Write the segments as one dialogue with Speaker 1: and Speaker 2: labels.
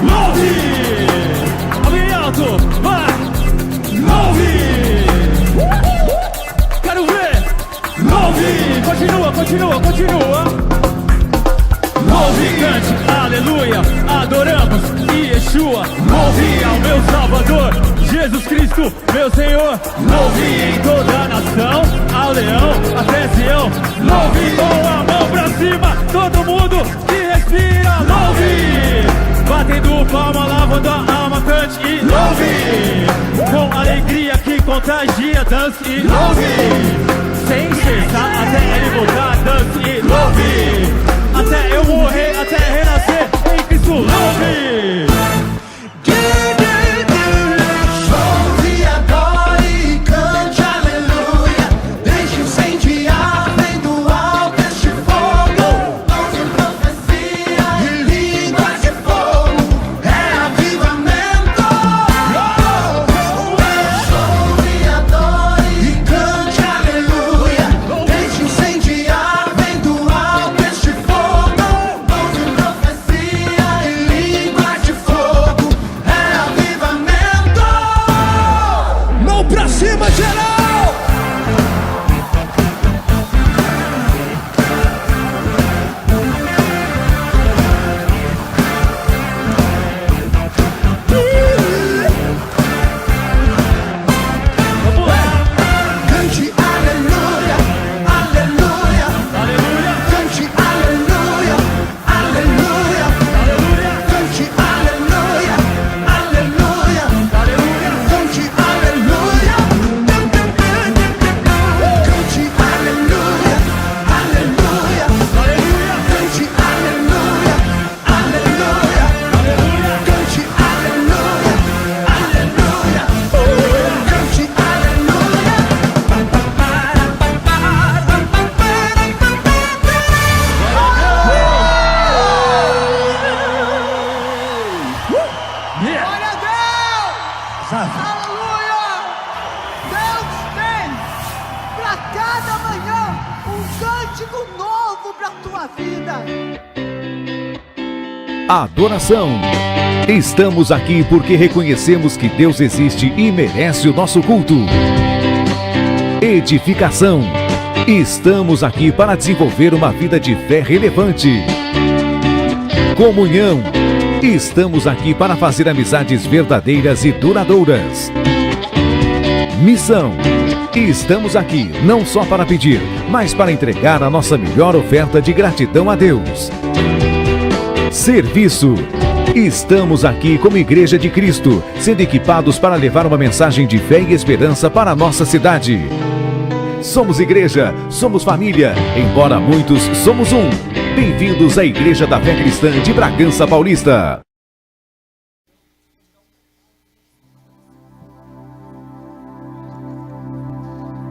Speaker 1: louve! Alguém alto, vai! Louve! Quero ver! Louve! Continua! Louve, cante, aleluia, adoramos Yeshua. Louve ao meu Salvador, Jesus Cristo, meu Senhor. Louve em toda a nação, ao leão, até Sião. Louve com a mão pra cima, todo mundo que respira. Louve, batendo palma, lavando a alma, cante e louve. Com alegria que contagia, dance e louve. Sem cessar até ele voltar, dance e louve. Até eu morrer, até renascer em Cristo, louve!
Speaker 2: Louve, adore e cante, aleluia. Deixe incendiar, vem do alto este fogo. Dons de profecia e línguas de fogo, é avivamento. Louve, adore e cante, aleluia. Deixe incendiar, vem do alto este fogo. Pra cima, geral!
Speaker 1: Vamos lá!
Speaker 2: Cante aleluia, aleluia,
Speaker 1: Aleluia!
Speaker 2: cante aleluia, aleluia,
Speaker 1: Aleluia!
Speaker 2: cante aleluia, aleluia,
Speaker 1: Aleluia!
Speaker 2: cante aleluia, cante aleluia, aleluia,
Speaker 1: Aleluia!
Speaker 2: cante aleluia, aleluia,
Speaker 1: Aleluia!
Speaker 2: cante aleluia, aleluia, cante
Speaker 1: Yeah!
Speaker 3: Glória a Deus! Aleluia! Deus tem para cada manhã um cântico novo para a tua vida.
Speaker 4: Adoração. Estamos aqui porque reconhecemos que Deus existe e merece o nosso culto. Edificação. Estamos aqui para desenvolver uma vida de fé relevante. Comunhão. Estamos aqui para fazer amizades verdadeiras e duradouras. Missão. Estamos aqui não só para pedir, mas para entregar a nossa melhor oferta de gratidão a Deus. Serviço. Estamos aqui como Igreja de Cristo, sendo equipados para levar uma mensagem de fé e esperança para a nossa cidade. Somos igreja, somos família, embora muitos somos um. Bem-vindos à Igreja da Fé Cristã de Bragança Paulista.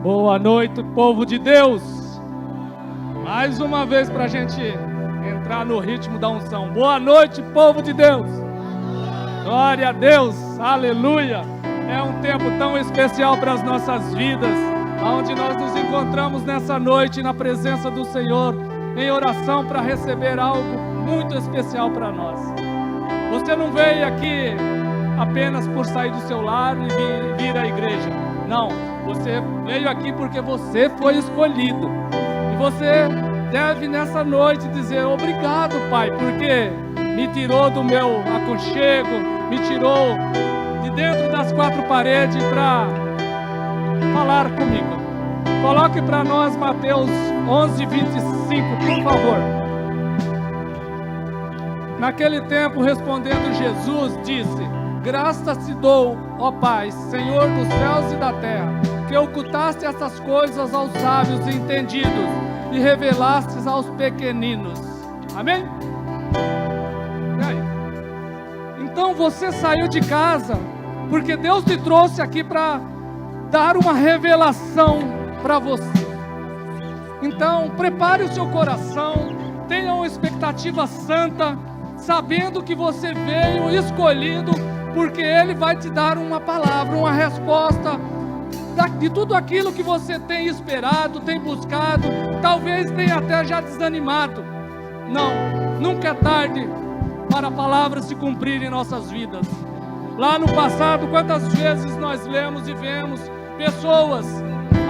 Speaker 5: Boa noite, povo de Deus. Mais uma vez para a gente entrar no ritmo da unção. Boa noite, povo de Deus. Glória a Deus, aleluia. É um tempo tão especial para as nossas vidas, onde nós nos encontramos nessa noite na presença do Senhor, em oração para receber algo muito especial para nós. Você não veio aqui apenas por sair do seu lar e vir à igreja. Não, você veio aqui porque você foi escolhido. E você deve nessa noite dizer: obrigado, Pai, porque me tirou do meu aconchego, me tirou de dentro das quatro paredes para falar comigo. Coloque para nós Mateus 11:25, por favor. Naquele tempo, respondendo Jesus, disse: graças te dou, ó Pai, Senhor dos céus e da terra, que ocultaste essas coisas aos sábios e entendidos e revelastes aos pequeninos. Amém? E aí? Então você saiu de casa porque Deus te trouxe aqui para dar uma revelação para você. Então prepare o seu coração, tenha uma expectativa santa, sabendo que você veio escolhido, porque Ele vai te dar uma palavra, uma resposta de tudo aquilo que você tem esperado, tem buscado, talvez tenha até já desanimado. Não, nunca é tarde para a palavra se cumprir em nossas vidas. Lá no passado, quantas vezes nós lemos e vemos pessoas,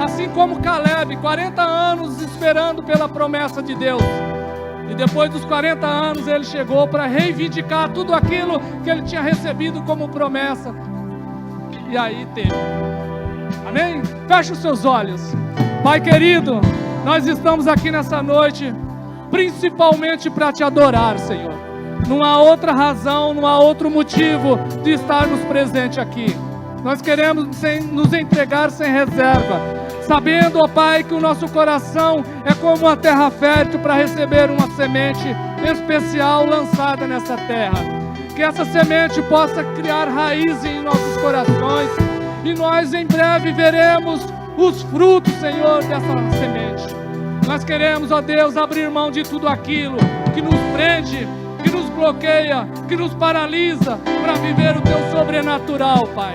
Speaker 5: assim como Caleb, 40 anos esperando pela promessa de Deus. E depois dos 40 anos ele chegou para reivindicar tudo aquilo que ele tinha recebido como promessa. E aí teve. Amém? Feche os seus olhos. Pai querido, nós estamos aqui nessa noite principalmente para te adorar, Senhor. Não há outra razão, não há outro motivo de estarmos presentes aqui. Nós queremos nos entregar sem reserva, sabendo, ó Pai, que o nosso coração é como uma terra fértil para receber uma semente especial lançada nessa terra. Que essa semente possa criar raízes em nossos corações e nós em breve veremos os frutos, Senhor, dessa semente. Nós queremos, ó Deus, abrir mão de tudo aquilo que nos prende, que nos bloqueia, que nos paralisa para viver o Teu sobrenatural, Pai.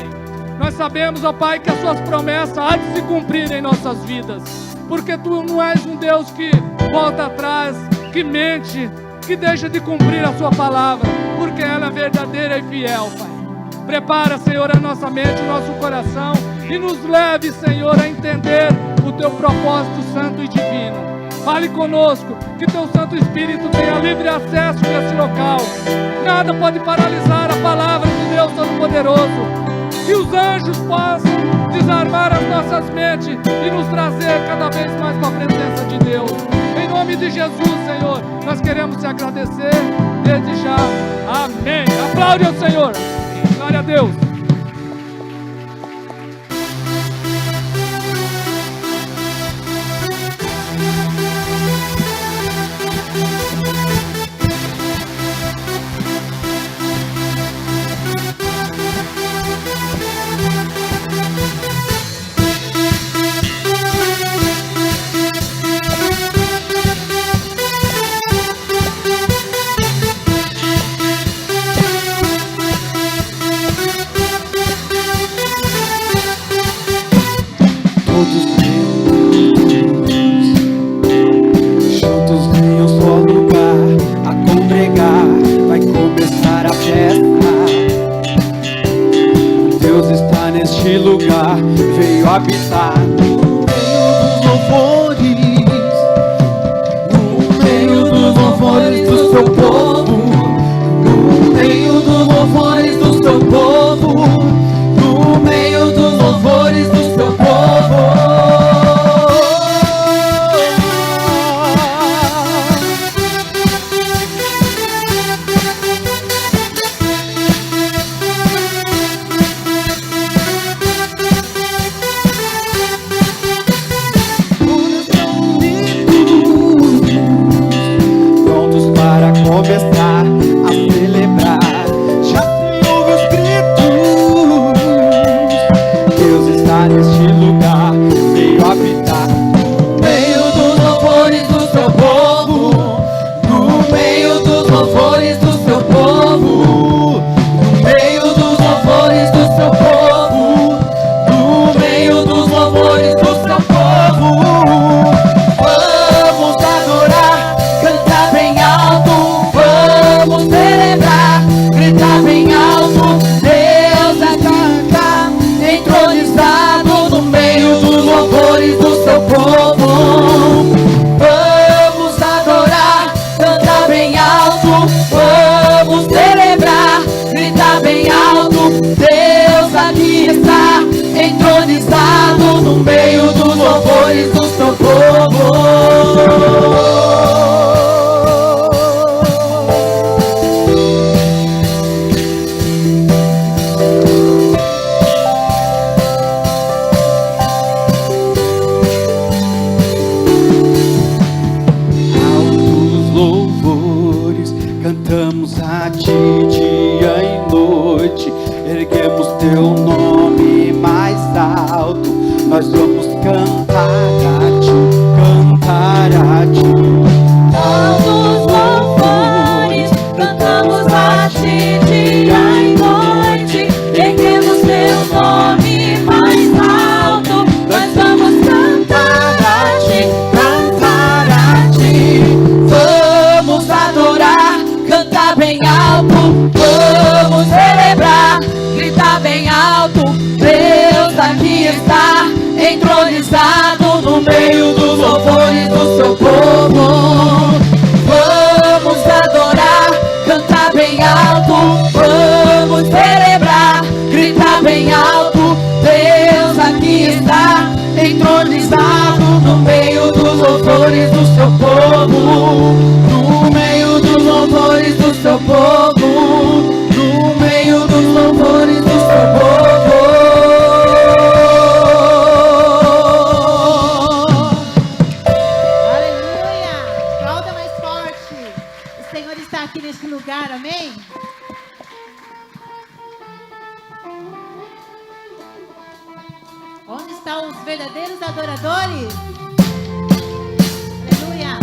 Speaker 5: Nós sabemos, ó Pai, que as Suas promessas há de se cumprir em nossas vidas, porque Tu não és um Deus que volta atrás, que mente, que deixa de cumprir a Sua palavra, porque ela é verdadeira e fiel, Pai. Prepara, Senhor, a nossa mente, o nosso coração e nos leve, Senhor, a entender o Teu propósito santo e divino. Fale conosco, que Teu Santo Espírito tenha livre acesso nesse local. Nada pode paralisar a palavra de Deus Todo-Poderoso. Que os anjos possam desarmar as nossas mentes e nos trazer cada vez mais para a presença de Deus. Em nome de Jesus, Senhor, nós queremos te agradecer desde já. Amém. Aplaude ao Senhor. Glória a Deus.
Speaker 2: Habitar no meio dos louvores do seu povo, no meio dos louvores do seu povo, no meio dos louvores do seu povo. Começar a celebrar, já se ouve os gritos. Deus está neste lugar, veio habitar no meio dos louvores do seu povo, no meio dos louvores do seu povo, no meio dos louvores do seu povo, no meio dos louvores do seu povo. Vamos adorar, cantar bem alto. Vamos celebrar, gritar bem alto. Deus está entronizado no meio dos louvores do seu povo. Vamos adorar, cantar bem alto. Vamos celebrar, gritar bem alto. Deus aqui está entronizado no meio dos louvores do seu povo. Cantamos a ti dia e noite, erguemos teu nome mais alto. Nós vamos cantar a ti, cantar a ti.
Speaker 6: Altos louvores, cantamos a ti dia e noite, erguemos teu nome mais alto. Nós vamos cantar a ti, cantar a ti.
Speaker 2: Vamos adorar, cantar bem alto.
Speaker 6: aqui está, entronizado no meio dos louvores do seu povo. Vamos adorar, cantar bem alto, vamos celebrar, gritar bem alto. Deus aqui está, entronizado no meio dos louvores do seu povo. No meio dos louvores do seu povo. No meio dos louvores do seu povo.
Speaker 7: Aleluia! Aplauda mais forte. O Senhor está aqui neste lugar, amém? Onde estão os verdadeiros adoradores? Aleluia!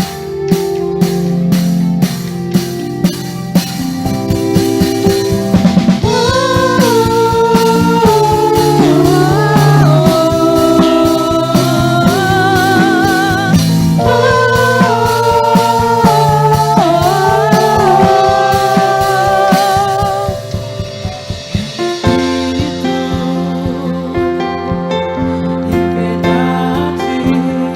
Speaker 6: Em verdade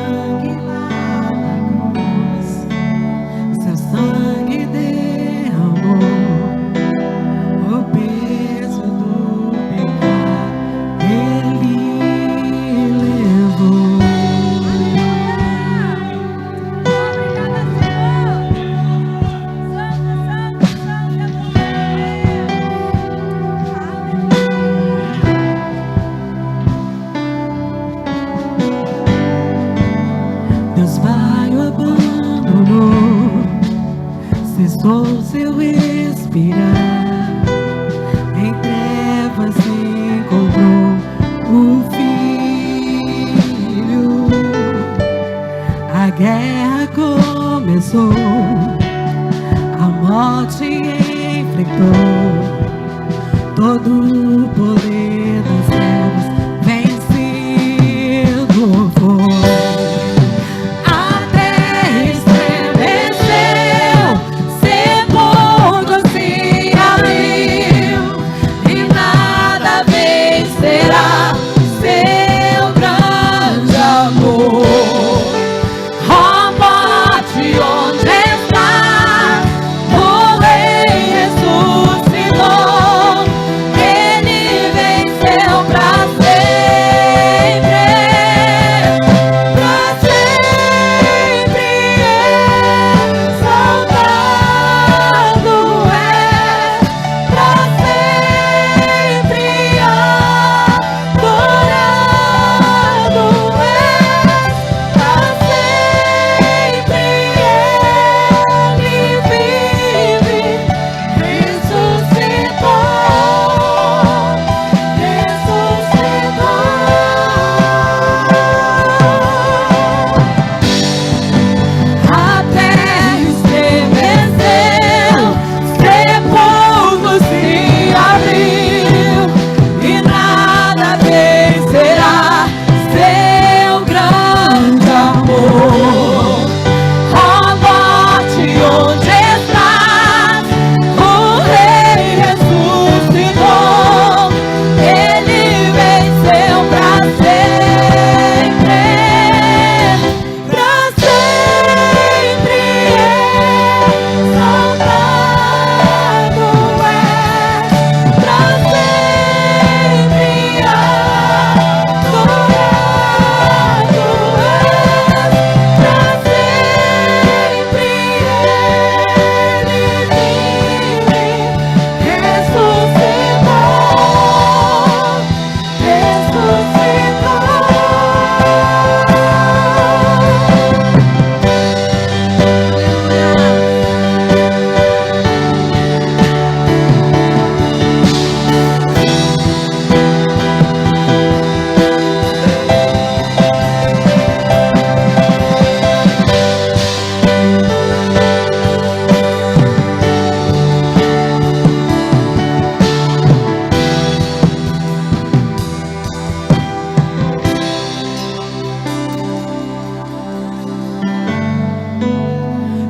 Speaker 6: sangue lá na cruz, seu sangue derramou o peso do pecado, ele levou. Deus Pai o abandonou, cessou seu respirar, em trevas encontrou o Filho. A guerra começou, a morte enfrentou, todo o poder das trevas vencido foi.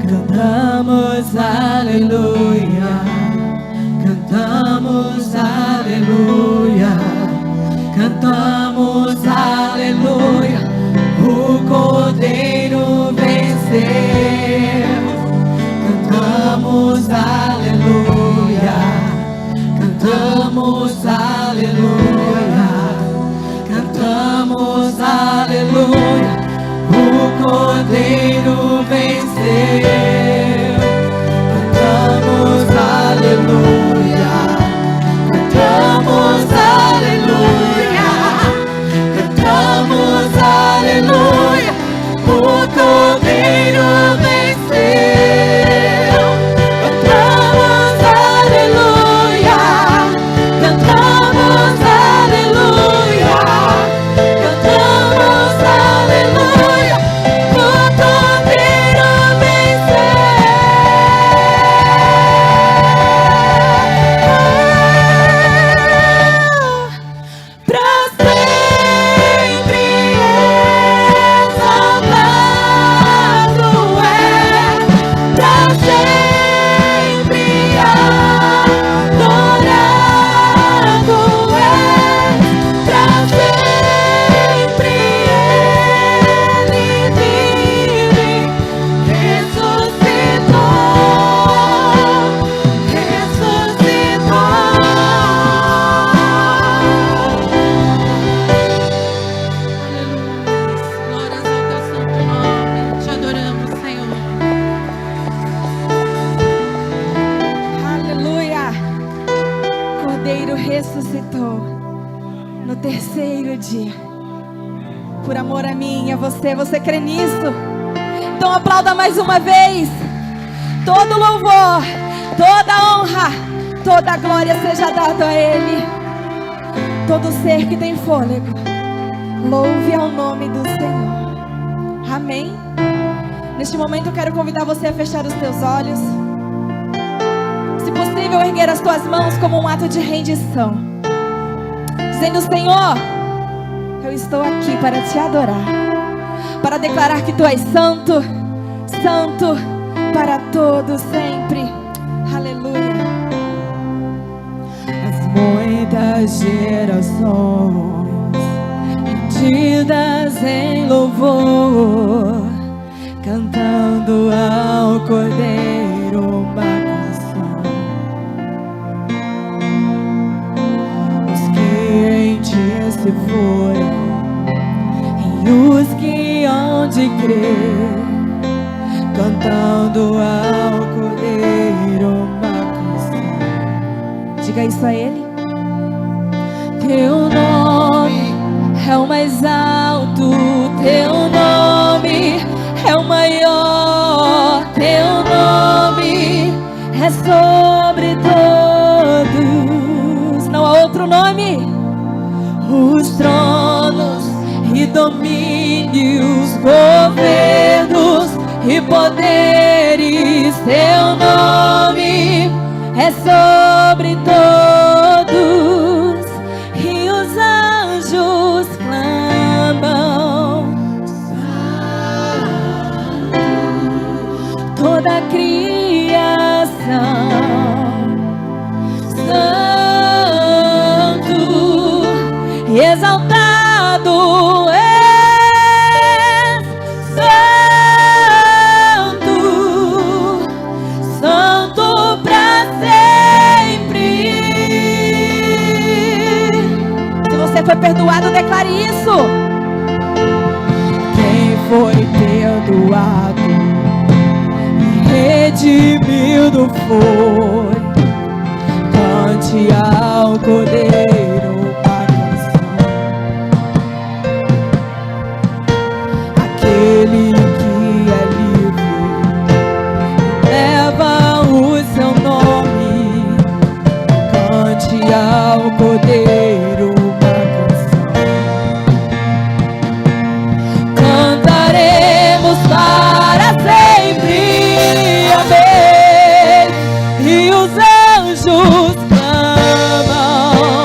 Speaker 6: Cantamos aleluia, cantamos aleluia, cantamos aleluia, o Cordeiro venceu. Cantamos aleluia, cantamos aleluia, cantamos aleluia, o Cordeiro venceu. Cantamos aleluia, cantamos aleluia, cantamos aleluia, o Cordeiro venceu. Cantamos aleluia, cantamos aleluia, cantamos aleluia, o Cordeiro terceiro dia. Por amor a mim e a você crê nisso? Então aplauda mais uma vez. Todo louvor, toda honra, toda glória seja dada a Ele. Todo ser que tem fôlego, louve ao nome do Senhor. Amém? Neste momento eu quero convidar você a fechar os teus olhos. Se possível, erguer as tuas mãos como um ato de rendição, dizendo: Senhor, eu estou aqui para te adorar, para declarar que Tu és santo, santo para todos sempre. Aleluia.
Speaker 2: As muitas gerações rendidas em louvor, cantando ao Cordeiro uma canção. Os que em Ti se foram e os que hão de crer, cantando ao Cordeiro uma canção.
Speaker 6: Diga isso a Ele.
Speaker 2: Teu nome é o mais alto, Teu nome é o maior, Teu nome é sobre todos. Não há outro nome. Os tronos e domínios, governos e poderes, Teu nome é sobre todos. E os anjos clamam, toda a criação, santo e exaltado és, santo, santo pra sempre.
Speaker 6: Se você foi perdoado, declare isso.
Speaker 2: Quem foi perdoado, redimido foi, cante ao Cordeiro uma canção. Aquele que é livre leva o seu nome, cante ao Cordeiro uma canção. Cantaremos para sempre, amém. E os anjos clamam,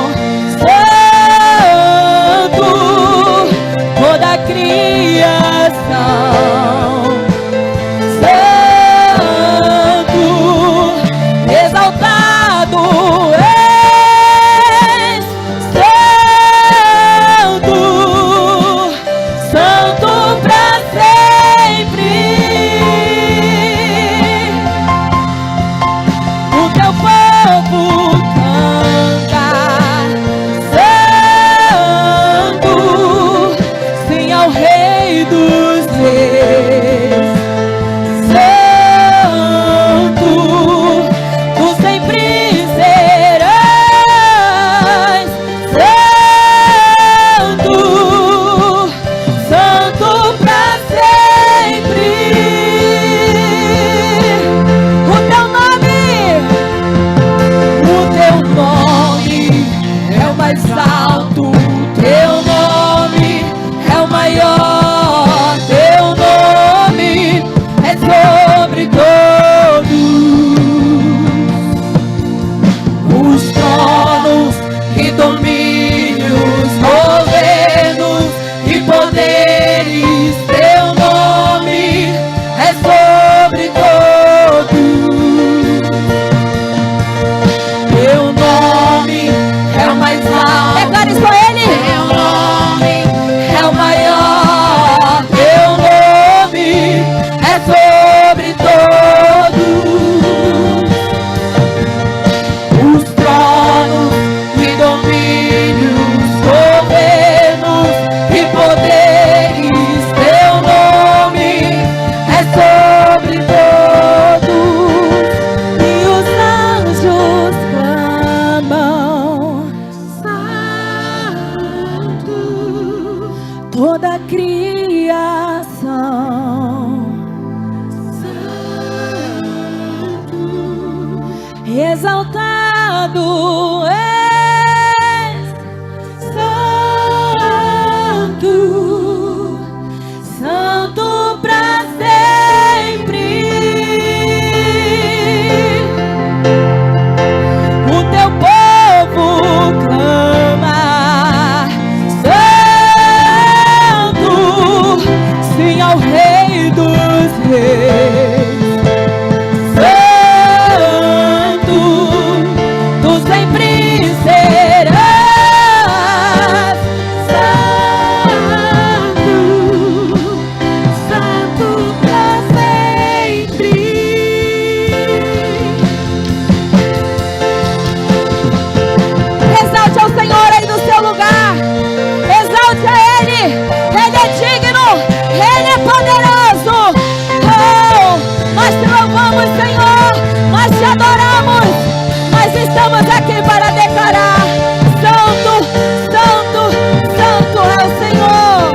Speaker 6: toda a criação. Exaltado és, Santo, Santo pra sempre. O teu povo clama, Santo, sim ao Rei dos Reis. Estamos aqui para declarar: Santo, Santo, Santo é o Senhor.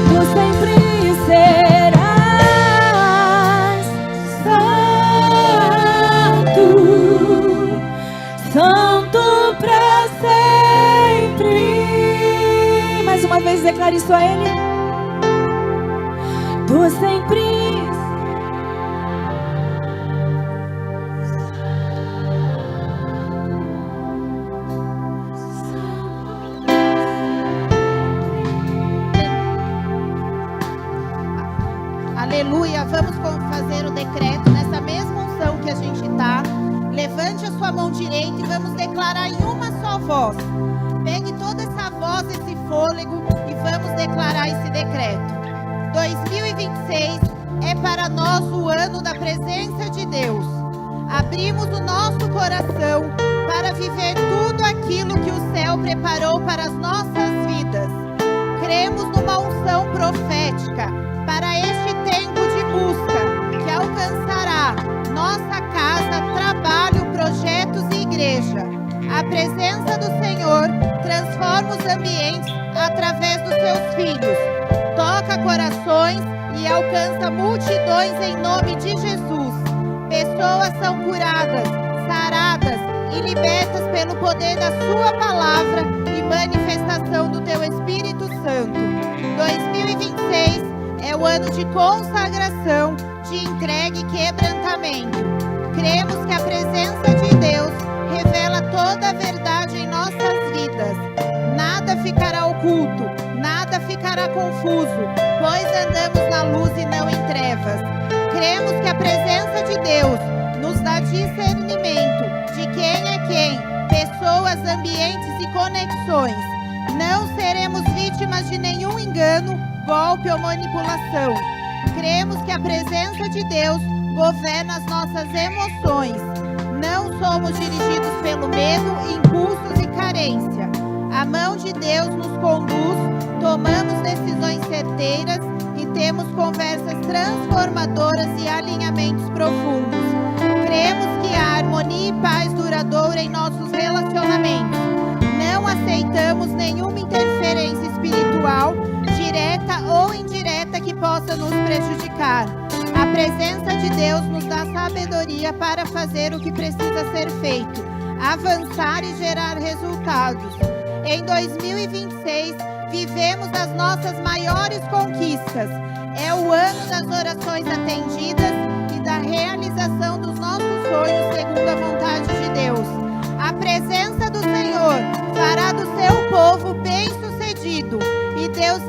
Speaker 6: Tu sempre serás Santo, Santo pra sempre. Mais uma vez declare isso a Ele. Tu sempre.
Speaker 7: Aleluia, vamos fazer o decreto nessa mesma unção que a gente está. Levante a sua mão direita e vamos declarar em uma só voz. Pegue toda essa voz, esse fôlego e vamos declarar esse decreto. 2026 é para nós o ano da presença de Deus. Abrimos o nosso coração para viver tudo aquilo que o céu preparou para as nossas vidas. Cremos numa unção profética para este tempo de busca que alcançará nossa casa, trabalho, projetos e igreja. A presença do Senhor transforma os ambientes através dos seus filhos. Toca corações e alcança multidões em nome de Jesus. Pessoas são curadas, saradas e libertas pelo poder da sua palavra e manifestação do teu Espírito Santo. 2026 é o ano de consagração, de entrega e quebrantamento. Cremos que a presença de Deus revela toda a verdade em nossas vidas. Nada ficará oculto, nada ficará confuso, pois andamos na luz e não em trevas. Cremos que a presença de Deus nos dá discernimento de quem é quem, pessoas, ambientes e conexões. Não seremos vítimas de nenhum engano, golpe ou manipulação. Cremos que a presença de Deus governa as nossas emoções. Não somos dirigidos pelo medo, impulsos e carência. A mão de Deus nos conduz, tomamos decisões certeiras e temos conversas transformadoras e alinhamentos profundos. Cremos que há harmonia e paz duradoura em nossos relacionamentos. Não aceitamos nenhuma interferência espiritual, direta ou indireta, que possa nos prejudicar. A presença de Deus nos dá sabedoria para fazer o que precisa ser feito, avançar e gerar resultados. Em 2026, vivemos as nossas maiores conquistas. É o ano das orações atendidas e da realização dos nossos sonhos segundo a vontade de Deus. A presença do Senhor fará do seu povo bem-sucedido e Deus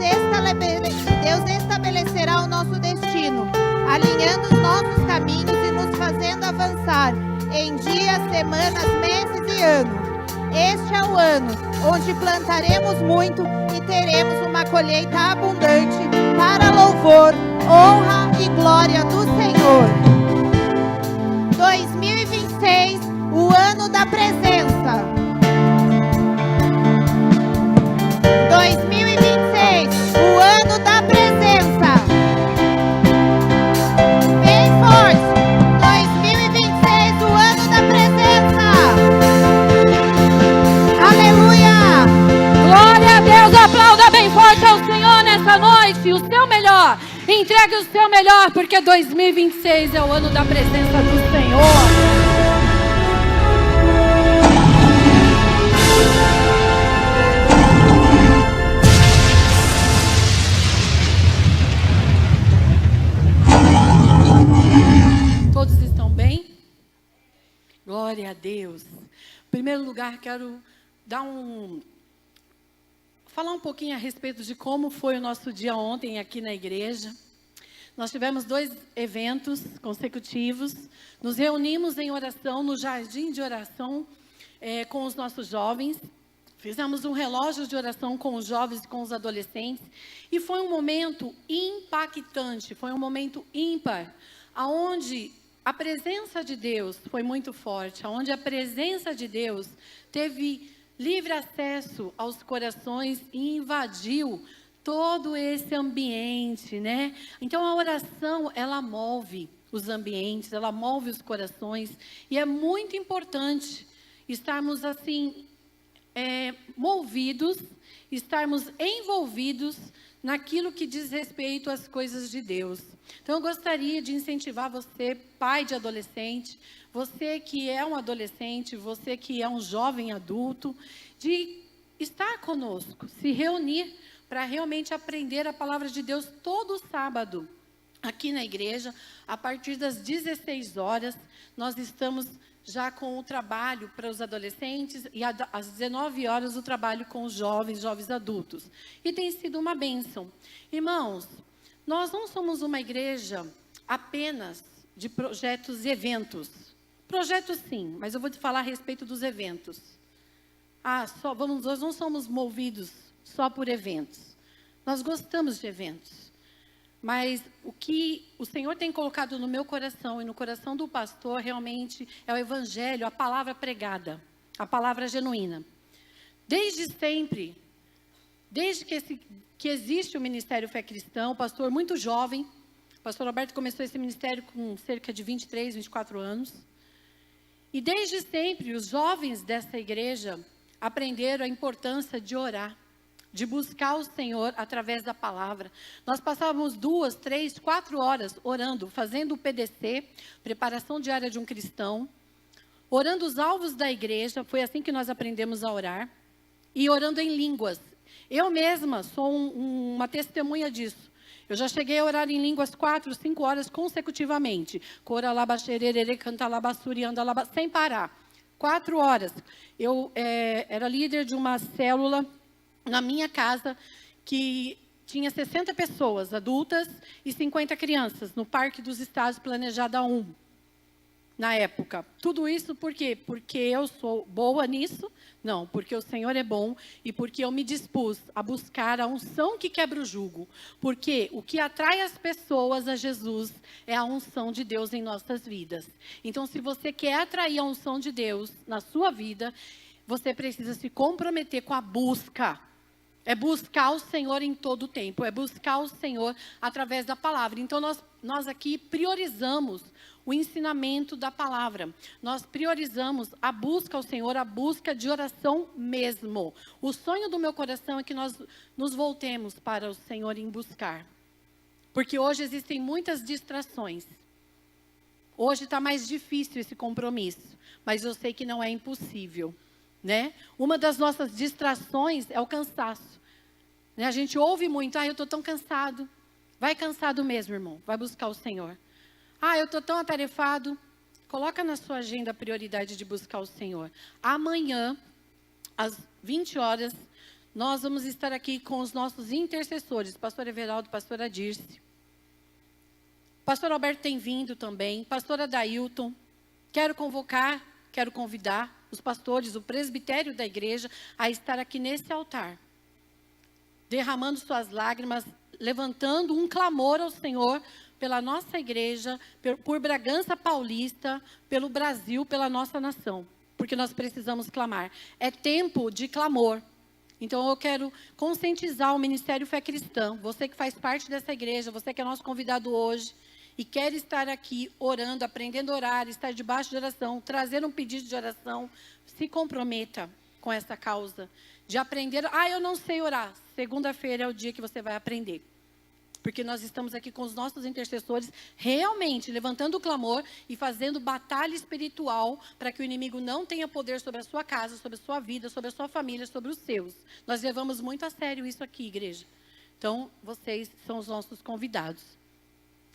Speaker 7: estabelecerá o nosso destino, alinhando os nossos caminhos e nos fazendo avançar em dias, semanas, meses e anos. Este é o ano onde plantaremos muito e teremos uma colheita abundante para louvor, honra e glória do Senhor. 2026, o ano da presença. 2026, o ano da presença. Bem forte. 2026,
Speaker 6: Entregue o seu melhor, porque 2026 é o ano da presença do Senhor. Todos estão bem? Glória a Deus. Em primeiro lugar, quero falar um pouquinho a respeito de como foi o nosso dia ontem aqui na igreja. Nós tivemos 2 eventos consecutivos. Nos reunimos em oração, no jardim de oração, com os nossos jovens. Fizemos um relógio de oração com os jovens e com os adolescentes. E foi um momento impactante, foi um momento ímpar, onde a presença de Deus foi muito forte, onde a presença de Deus teve livre acesso aos corações e invadiu todo esse ambiente, né? Então a oração, ela move os ambientes, ela move os corações, e é muito importante estarmos assim, movidos, estarmos envolvidos naquilo que diz respeito às coisas de Deus. Então eu gostaria de incentivar você, pai de adolescente, você que é um adolescente, você que é um jovem adulto, de estar conosco, se reunir para realmente aprender a palavra de Deus todo sábado aqui na igreja. A partir das 16 horas, nós estamos já com o trabalho para os adolescentes, e às 19 horas o trabalho com os jovens adultos. E tem sido uma bênção. Irmãos, nós não somos uma igreja apenas de projetos e eventos. Projetos sim, mas eu vou te falar a respeito dos eventos. Nós não somos movidos só por eventos. Nós gostamos de eventos. Mas o que o Senhor tem colocado no meu coração e no coração do pastor realmente é o evangelho, a palavra pregada, a palavra genuína. Desde sempre, desde que existe o Ministério Fé Cristã, o pastor muito jovem, o pastor Alberto começou esse ministério com cerca de 23, 24 anos. E desde sempre, os jovens dessa igreja aprenderam a importância de orar, de buscar o Senhor através da palavra. Nós passávamos 2, 3, 4 horas orando, fazendo o PDC, preparação diária de um cristão, orando os alvos da igreja, foi assim que nós aprendemos a orar, e orando em línguas. Eu mesma sou uma testemunha disso. Eu já cheguei a orar em línguas 4, 5 horas consecutivamente. Cora labaxerere, canta labassuri, anda laba, sem parar. 4 horas. Eu era líder de uma célula na minha casa, que tinha 60 pessoas, adultas, e 50 crianças, no Parque dos Estados, planejada 1, na época. Tudo isso por quê? Porque eu sou boa nisso? Não, porque o Senhor é bom, e porque eu me dispus a buscar a unção que quebra o jugo. Porque o que atrai as pessoas a Jesus é a unção de Deus em nossas vidas. Então, se você quer atrair a unção de Deus na sua vida, você precisa se comprometer com a busca. É buscar o Senhor em todo o tempo, é buscar o Senhor através da palavra. Então nós aqui priorizamos o ensinamento da palavra. Nós priorizamos a busca ao Senhor, a busca de oração mesmo. O sonho do meu coração é que nós nos voltemos para o Senhor em buscar. Porque hoje existem muitas distrações. Hoje está mais difícil esse compromisso, mas eu sei que não é impossível. Né? Uma das nossas distrações é o cansaço. Né? A gente ouve muito, eu estou tão cansado. Vai cansado mesmo, irmão, vai buscar o Senhor. Eu estou tão atarefado. Coloca na sua agenda a prioridade de buscar o Senhor. Amanhã, às 20 horas, nós vamos estar aqui com os nossos intercessores, pastor Everaldo, pastora Dirce. Pastor Alberto tem vindo também, pastora Dailton. Quero convidar os pastores, o presbitério da igreja, a estar aqui nesse altar, derramando suas lágrimas, levantando um clamor ao Senhor pela nossa igreja, por Bragança Paulista, pelo Brasil, pela nossa nação, porque nós precisamos clamar. É tempo de clamor. Então eu quero conscientizar o Ministério Fé Cristã, você que faz parte dessa igreja, você que é nosso convidado hoje, e quer estar aqui orando, aprendendo a orar, estar debaixo de oração, trazer um pedido de oração, se comprometa com essa causa de aprender. Eu não sei orar. Segunda-feira é o dia que você vai aprender. Porque nós estamos aqui com os nossos intercessores realmente levantando o clamor e fazendo batalha espiritual para que o inimigo não tenha poder sobre a sua casa, sobre a sua vida, sobre a sua família, sobre os seus. Nós levamos muito a sério isso aqui, igreja. Então, vocês são os nossos convidados.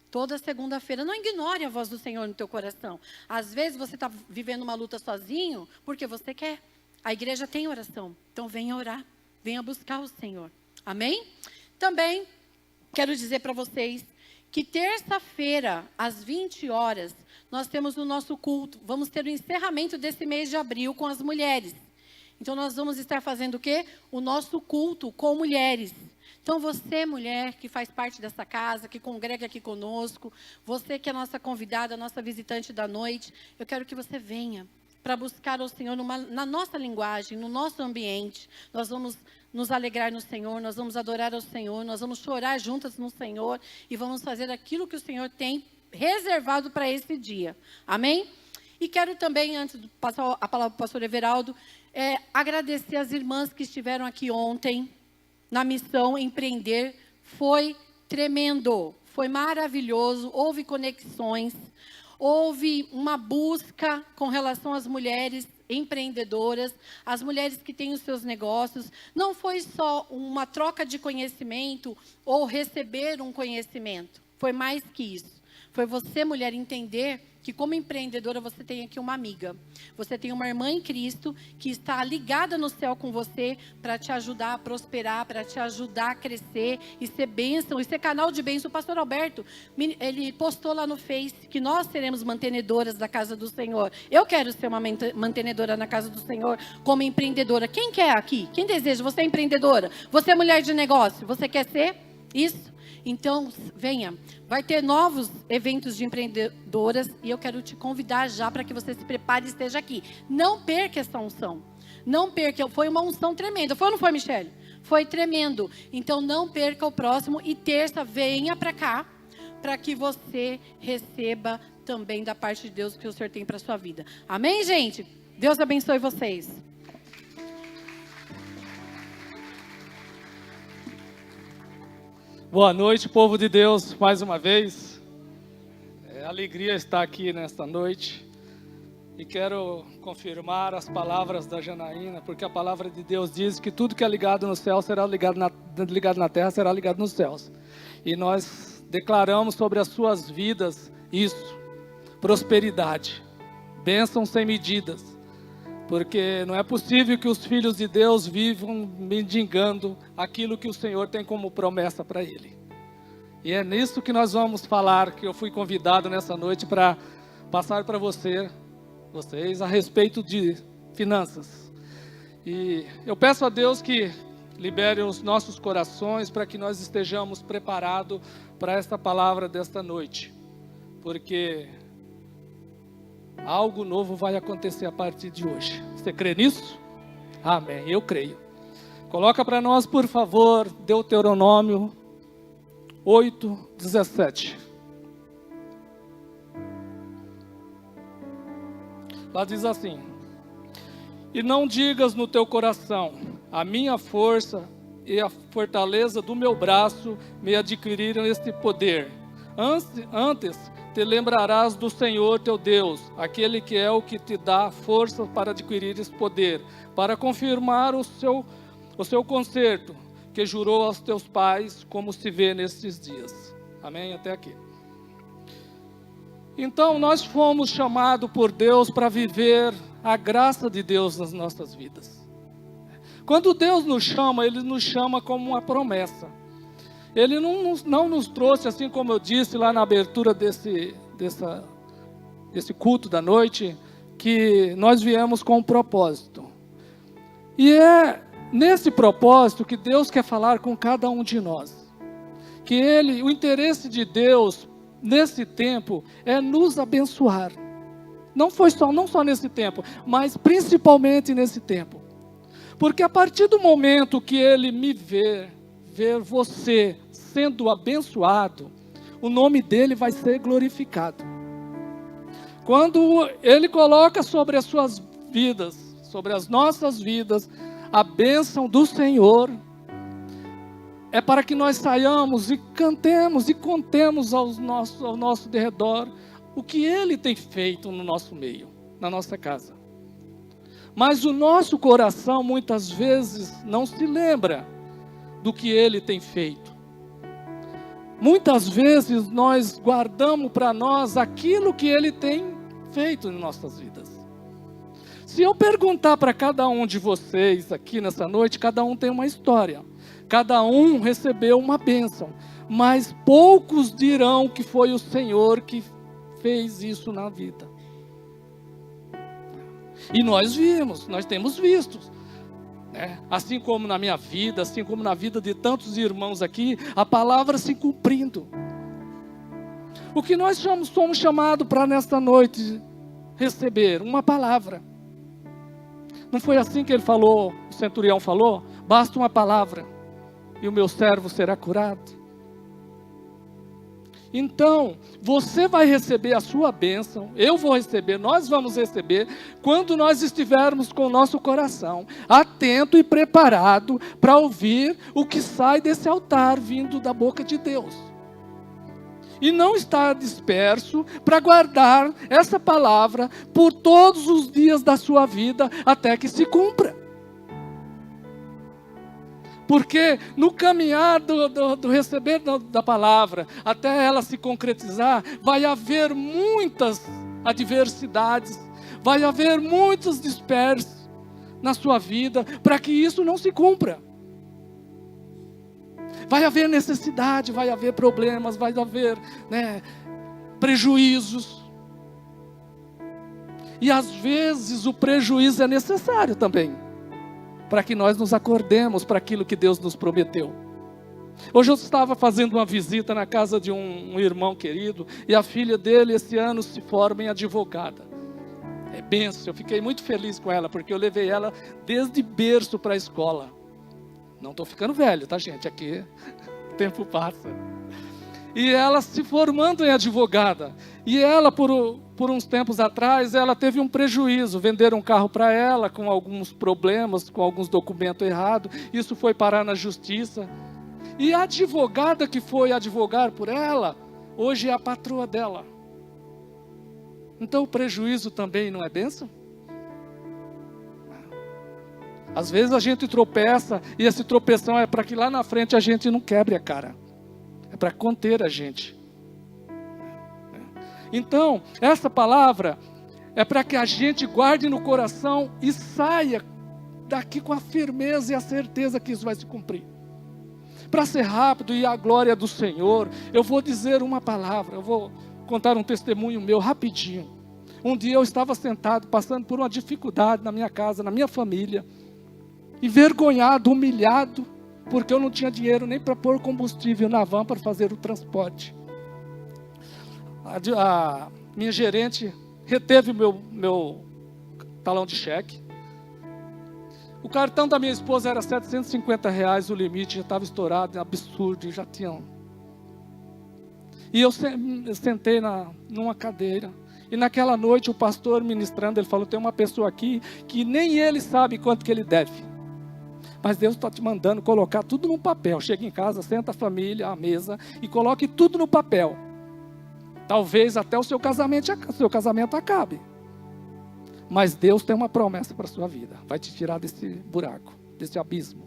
Speaker 6: Toda segunda-feira, não ignore a voz do Senhor no teu coração. Às vezes você está vivendo uma luta sozinho porque você quer. A igreja tem oração, então venha orar, venha buscar o Senhor. Amém? Também quero dizer para vocês que terça-feira, às 20 horas, nós temos o nosso culto. Vamos ter o encerramento desse mês de abril com as mulheres. Então, nós vamos estar fazendo o quê? O nosso culto com mulheres. Então, você, mulher, que faz parte dessa casa, que congrega aqui conosco, você que é nossa convidada, nossa visitante da noite, eu quero que você venha para buscar o Senhor na nossa linguagem, no nosso ambiente. Nós vamos nos alegrar no Senhor, nós vamos adorar ao Senhor, nós vamos chorar juntas no Senhor e vamos fazer aquilo que o Senhor tem reservado para esse dia. Amém? E quero também, antes de passar a palavra para o pastor Everaldo, agradecer as irmãs que estiveram aqui ontem, na missão Empreender. Foi tremendo, foi maravilhoso, houve conexões, houve uma busca com relação às mulheres empreendedoras, as mulheres que têm os seus negócios. Não foi só uma troca de conhecimento ou receber um conhecimento, foi mais que isso. Foi você, mulher, entender que como empreendedora você tem aqui uma amiga. Você tem uma irmã em Cristo que está ligada no céu com você para te ajudar a prosperar, para te ajudar a crescer e ser bênção, e ser canal de bênção. O pastor Alberto, ele postou lá no Face que nós seremos mantenedoras da casa do Senhor. Eu quero ser uma mantenedora na casa do Senhor como empreendedora. Quem quer aqui? Quem deseja? Você é empreendedora? Você é mulher de negócio? Você quer ser isso? Então, venha. Vai ter novos eventos de empreendedoras e eu quero te convidar já para que você se prepare e esteja aqui. Não perca essa unção. Não perca. Foi uma unção tremenda. Foi ou não foi, Michele? Foi tremendo. Então, não perca o próximo. E terça, venha para cá para que você receba também da parte de Deus que o Senhor tem para a sua vida. Amém, gente? Deus abençoe vocês.
Speaker 5: Boa noite, povo de Deus, mais uma vez. É alegria estar aqui nesta noite. E quero confirmar as palavras da Janaína, porque a palavra de Deus diz que tudo que é ligado no céu será ligado na terra, será ligado nos céus. E nós declaramos sobre as suas vidas isso: prosperidade, bênção sem medidas. Porque não é possível que os filhos de Deus vivam mendigando aquilo que o Senhor tem como promessa para ele. E é nisso que nós vamos falar, que eu fui convidado nessa noite para passar para vocês a respeito de finanças. E eu peço a Deus que libere os nossos corações para que nós estejamos preparados para esta palavra desta noite. Porque algo novo vai acontecer a partir de hoje. Você crê nisso? Amém, eu creio. Coloca para nós, por favor, Deuteronômio 8:17. Lá diz assim: e não digas no teu coração, a minha força e a fortaleza do meu braço me adquiriram este poder. Antes te lembrarás do Senhor teu Deus, aquele que é o que te dá força para adquirir esse poder, para confirmar o seu concerto, que jurou aos teus pais, como se vê nestes dias. Amém? Até aqui. Então, nós fomos chamados por Deus para viver a graça de Deus nas nossas vidas. Quando Deus nos chama, Ele nos chama como uma promessa. Ele não nos trouxe, assim como eu disse lá na abertura desse culto da noite, que nós viemos com um propósito. E é nesse propósito que Deus quer falar com cada um de nós. Que o interesse de Deus nesse tempo é nos abençoar. Não só nesse tempo, mas principalmente nesse tempo. Porque a partir do momento que Ele me ver você sendo abençoado, o nome dele vai ser glorificado. Quando Ele coloca sobre as suas vidas, sobre as nossas vidas, a bênção do Senhor, é para que nós saiamos e cantemos e contemos ao nosso derredor o que Ele tem feito no nosso meio, na nossa casa. Mas o nosso coração muitas vezes não se lembra do que Ele tem feito. Muitas vezes nós guardamos para nós aquilo que Ele tem feito em nossas vidas. Se eu perguntar para cada um de vocês aqui nessa noite, cada um tem uma história. Cada um recebeu uma bênção. Mas poucos dirão que foi o Senhor que fez isso na vida. E nós vimos, nós temos visto, né? Assim como na minha vida, assim como na vida de tantos irmãos aqui, a palavra se cumprindo. O que nós somos chamados para nesta noite receber? Uma palavra. Não foi assim que ele falou, o centurião falou? Basta uma palavra e o meu servo será curado. Então, você vai receber a sua bênção, eu vou receber, nós vamos receber, quando nós estivermos com o nosso coração atento e preparado para ouvir o que sai desse altar vindo da boca de Deus. E não estar disperso para guardar essa palavra por todos os dias da sua vida até que se cumpra. Porque no caminhar do receber da palavra, até ela se concretizar, vai haver muitas adversidades, vai haver muitos dispersos na sua vida, para que isso não se cumpra. Vai haver necessidade, vai haver problemas, vai haver, né, prejuízos. E às vezes o prejuízo é necessário também, para que nós nos acordemos para aquilo que Deus nos prometeu. Hoje eu estava fazendo uma visita na casa de um irmão querido, e a filha dele esse ano se forma em advogada. É bênção, eu fiquei muito feliz com ela, porque eu levei ela desde berço para a escola. Não estou ficando velho, tá, gente? Aqui o tempo passa. E ela se formando em advogada. E ela, por uns tempos atrás, ela teve um prejuízo. Venderam um carro para ela com alguns problemas, com alguns documentos errados. Isso foi parar na justiça. E a advogada que foi advogar por ela, hoje é a patroa dela. Então o prejuízo também não é bênção? Às vezes a gente tropeça, e esse tropeção é para que lá na frente a gente não quebre a cara. É para conter a gente. Então, essa palavra é para que a gente guarde no coração e saia daqui com a firmeza e a certeza que isso vai se cumprir. Para ser rápido e a glória do Senhor, eu vou dizer uma palavra, eu vou contar um testemunho meu rapidinho. Um dia eu estava sentado, passando por uma dificuldade na minha casa, na minha família, envergonhado, humilhado, porque eu não tinha dinheiro nem para pôr combustível na van para fazer o transporte. A minha gerente reteve meu talão de cheque. O cartão da minha esposa era R$750, o limite já estava estourado, absurdo, já tinha. E eu sentei numa cadeira. E naquela noite o pastor ministrando, ele falou, tem uma pessoa aqui que nem ele sabe quanto que ele deve. Mas Deus está te mandando colocar tudo no papel. Chega em casa, senta a família, à mesa e coloque tudo no papel. Talvez até o seu casamento acabe. Mas Deus tem uma promessa para a sua vida. Vai te tirar desse buraco, desse abismo.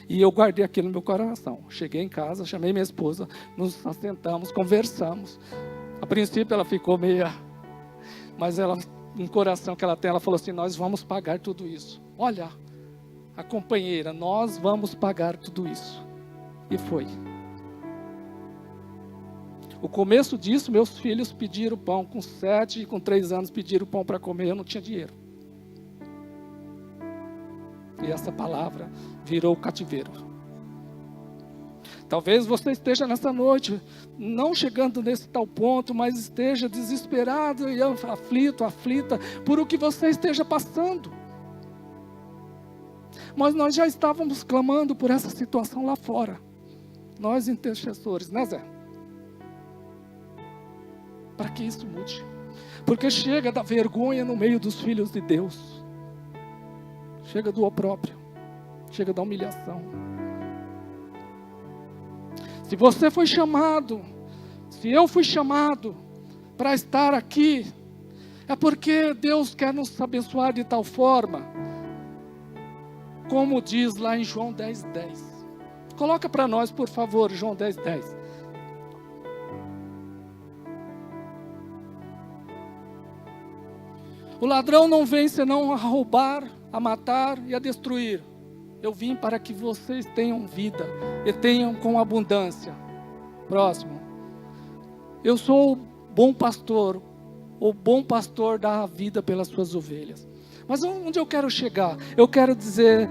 Speaker 5: E eu guardei aquilo no meu coração. Cheguei em casa, chamei minha esposa, nos assentamos, conversamos. A princípio ela ficou meia... Mas ela, um coração que ela tem, ela falou assim, nós vamos pagar tudo isso. Olha, a companheira, nós vamos pagar tudo isso. E foi. O começo disso, meus filhos pediram pão, com 7 e com 3 anos pediram pão para comer, eu não tinha dinheiro. E essa palavra virou cativeiro. Talvez você esteja nessa noite, não chegando nesse tal ponto, mas esteja desesperado e aflita, por o que você esteja passando. Mas nós já estávamos clamando por essa situação lá fora. Nós intercessores, né, Zé? Para que isso mude. Porque chega da vergonha no meio dos filhos de Deus. Chega do opróbrio. Chega da humilhação. Se você foi chamado, se eu fui chamado para estar aqui, é porque Deus quer nos abençoar de tal forma, como diz lá em João 10:10. Coloca para nós, por favor, João 10:10. O ladrão não vem senão a roubar, a matar e a destruir. Eu vim para que vocês tenham vida e tenham com abundância. Próximo. Eu sou o bom pastor. O bom pastor dá a vida pelas suas ovelhas. Mas onde eu quero chegar? Eu quero dizer,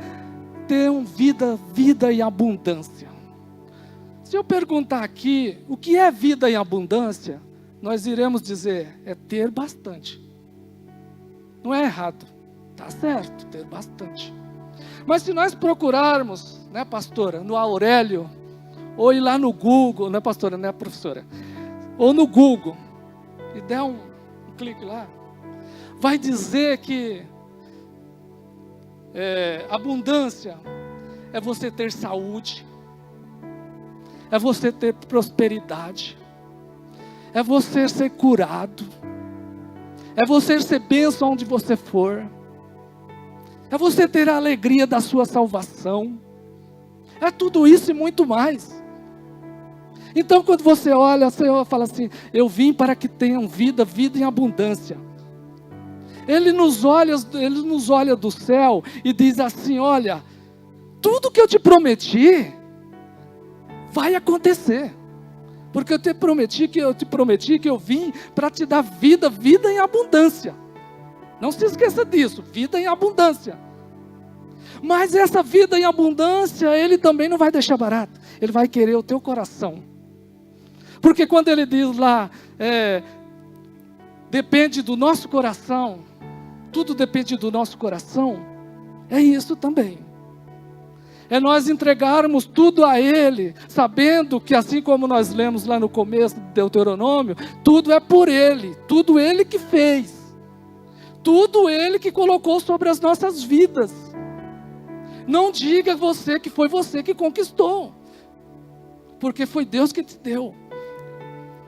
Speaker 5: tenham vida em abundância. Se eu perguntar aqui, o que é vida em abundância? Nós iremos dizer, é ter bastante. Não é errado, está certo, ter bastante. Mas se nós procurarmos, né, pastora, no Aurélio, ou ir lá no Google, né, pastora, né, professora, ou no Google, e der um clique lá, vai dizer que abundância é você ter saúde, é você ter prosperidade, é você ser curado, é você ser bênção onde você for, é você ter a alegria da sua salvação, é tudo isso e muito mais. Então quando você olha, você fala assim, eu vim para que tenham vida em abundância. Ele nos olha do céu e diz assim, olha, tudo que eu te prometi, vai acontecer. Porque eu te prometi que eu vim para te dar vida em abundância. Não se esqueça disso, vida em abundância. Mas essa vida em abundância, Ele também não vai deixar barato. Ele vai querer o teu coração. Porque quando Ele diz lá, depende do nosso coração, tudo depende do nosso coração, é isso também. É nós entregarmos tudo a Ele, sabendo que assim como nós lemos lá no começo do Deuteronômio, tudo é por Ele, tudo Ele que fez, tudo Ele que colocou sobre as nossas vidas. Não diga você que foi você que conquistou, porque foi Deus que te deu.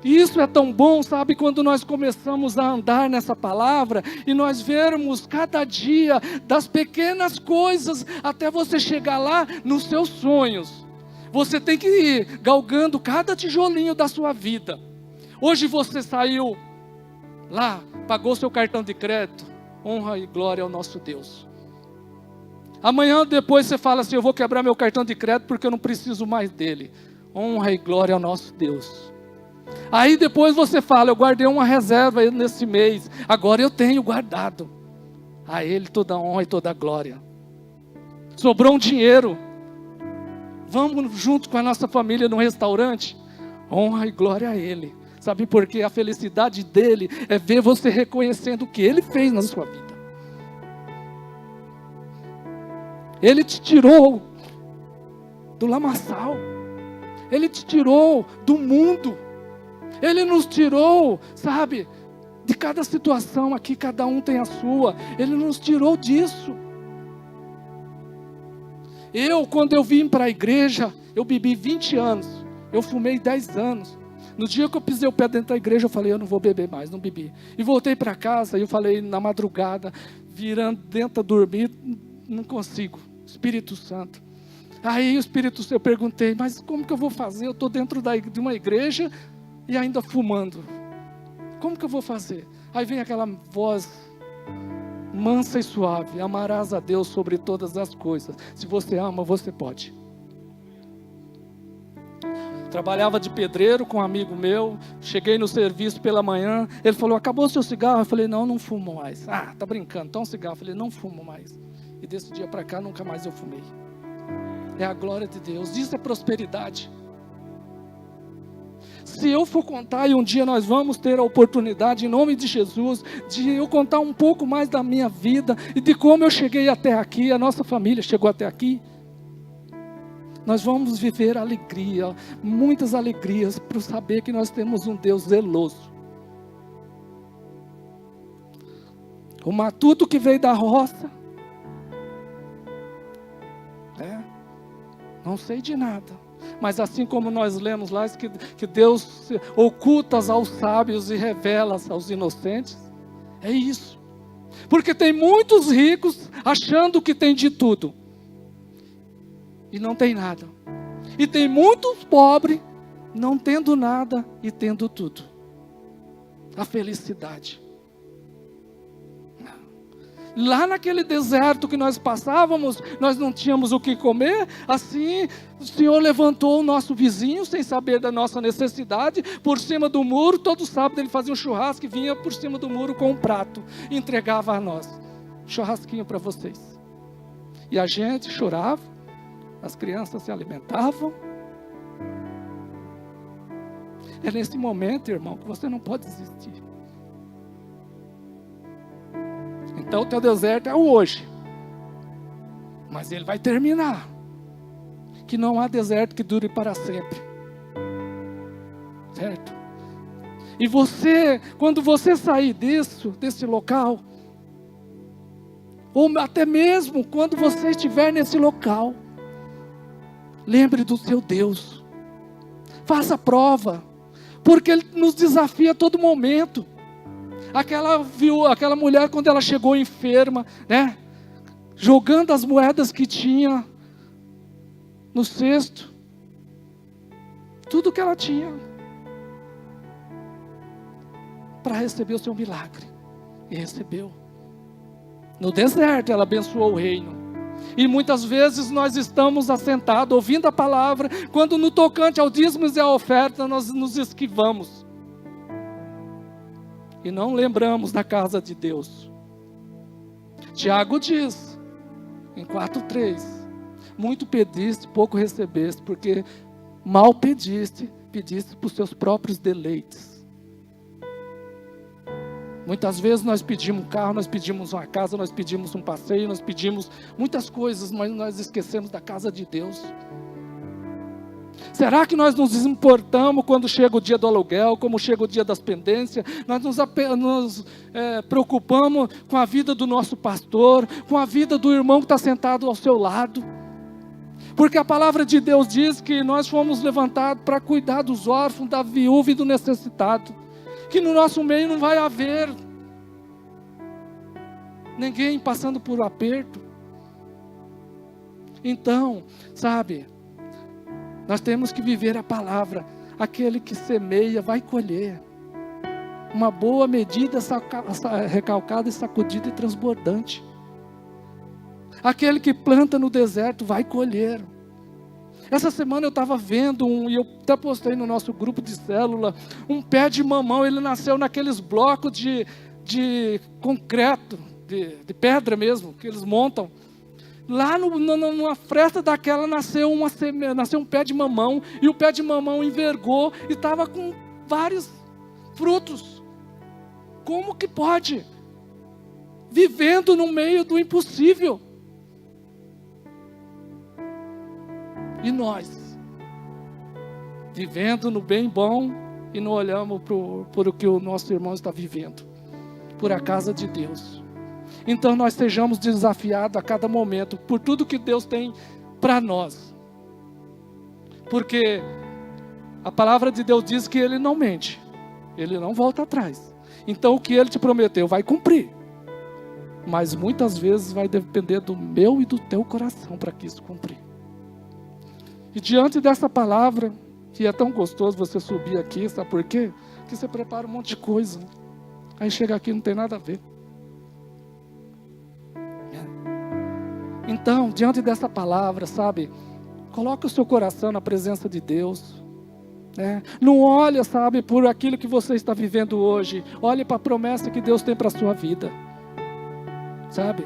Speaker 5: E isso é tão bom, sabe, quando nós começamos a andar nessa palavra e nós vermos cada dia das pequenas coisas até você chegar lá nos seus sonhos. Você tem que ir galgando cada tijolinho da sua vida. Hoje você saiu lá, pagou seu cartão de crédito, honra e glória ao nosso Deus. Amanhã depois você fala assim, eu vou quebrar meu cartão de crédito porque eu não preciso mais dele. Honra e glória ao nosso Deus. Aí depois você fala, eu guardei uma reserva nesse mês, agora eu tenho guardado. A Ele toda a honra e toda a glória. Sobrou um dinheiro, vamos junto com a nossa família no restaurante, honra e glória a Ele. Sabe por quê? A felicidade dele é ver você reconhecendo o que Ele fez na sua vida. Ele te tirou do lamaçal, Ele te tirou do mundo. Ele nos tirou, sabe, de cada situação aqui, cada um tem a sua. Ele nos tirou disso. Quando eu vim para a igreja, eu bebi 20 anos. Eu fumei 10 anos. No dia que eu pisei o pé dentro da igreja, eu falei, eu não vou beber mais, não bebi. E voltei para casa, e eu falei, na madrugada, virando dentro a dormir, não consigo. Espírito Santo. Aí o Espírito Santo, eu perguntei, mas como que eu vou fazer? Eu estou dentro de uma igreja e ainda fumando. Como que eu vou fazer? Aí vem aquela voz mansa e suave. Amarás a Deus sobre todas as coisas. Se você ama, você pode. Trabalhava de pedreiro com um amigo meu. Cheguei no serviço pela manhã. Ele falou, acabou o seu cigarro? Eu falei, não fumo mais. Ah, tá brincando, então um cigarro. Eu falei, não fumo mais. E desse dia para cá, nunca mais eu fumei. É a glória de Deus. Isso é prosperidade. Se eu for contar, e um dia nós vamos ter a oportunidade, em nome de Jesus, de eu contar um pouco mais da minha vida, e de como eu cheguei até aqui, a nossa família chegou até aqui. Nós vamos viver alegria, muitas alegrias, por saber que nós temos um Deus zeloso. O matuto que veio da roça, não sei de nada, Mas assim como nós lemos lá, que Deus oculta aos sábios e revela aos inocentes. É isso. Porque tem muitos ricos achando que tem de tudo. E não tem nada. E tem muitos pobres não tendo nada e tendo tudo. A felicidade. Lá naquele deserto que nós passávamos, nós não tínhamos o que comer. Assim, o Senhor levantou o nosso vizinho, sem saber da nossa necessidade, por cima do muro. Todo sábado ele fazia um churrasco e vinha por cima do muro com um prato e entregava a nós. Churrasquinho para vocês. E a gente chorava, as crianças se alimentavam. É nesse momento, irmão, que você não pode desistir. Então o teu deserto é o hoje. Mas ele vai terminar. Que não há deserto que dure para sempre. Certo? E você, quando você sair desse local, ou até mesmo quando você estiver nesse local, lembre do seu Deus. Faça prova. Porque Ele nos desafia a todo momento. Aquela mulher, quando ela chegou enferma, né? Jogando as moedas que tinha no cesto. Tudo que ela tinha. Para receber o seu milagre. E recebeu. No deserto ela abençoou o reino. E muitas vezes nós estamos assentados, ouvindo a palavra, quando no tocante ao dízimos e à oferta nós nos esquivamos. E não lembramos da casa de Deus. Tiago diz, em 4:3, muito pediste, pouco recebeste, porque mal pediste para os seus próprios deleites. Muitas vezes nós pedimos um carro, nós pedimos uma casa, nós pedimos um passeio, nós pedimos muitas coisas, mas nós esquecemos da casa de Deus. Será que nós nos importamos quando chega o dia do aluguel, como chega o dia das pendências? Nós nos preocupamos com a vida do nosso pastor, com a vida do irmão que está sentado ao seu lado. Porque a palavra de Deus diz que nós fomos levantados para cuidar dos órfãos, da viúva e do necessitado. Que no nosso meio não vai haver ninguém passando por aperto. Então, sabe, nós temos que viver a palavra. Aquele que semeia vai colher. Uma boa medida recalcada e sacudida e transbordante. Aquele que planta no deserto vai colher. Essa semana eu estava vendo e eu até postei no nosso grupo de célula, um pé de mamão. Ele nasceu naqueles blocos de concreto, de pedra mesmo, que eles montam. Lá numa fresta daquela nasceu um pé de mamão, e o pé de mamão envergou e estava com vários frutos. Como que pode? Vivendo no meio do impossível. E nós, vivendo no bem bom e não olhamos por o que o nosso irmão está vivendo, por a casa de Deus. Então nós sejamos desafiados a cada momento, por tudo que Deus tem para nós. Porque a palavra de Deus diz que Ele não mente, Ele não volta atrás. Então o que Ele te prometeu vai cumprir. Mas muitas vezes vai depender do meu e do teu coração para que isso cumprir. E diante dessa palavra, que é tão gostoso você subir aqui, sabe por quê? Porque você prepara um monte de coisa. Aí chega aqui e não tem nada a ver. Então, diante dessa palavra, sabe? Coloque o seu coração na presença de Deus. Né? Não olha, sabe, por aquilo que você está vivendo hoje. Olhe para a promessa que Deus tem para a sua vida. Sabe?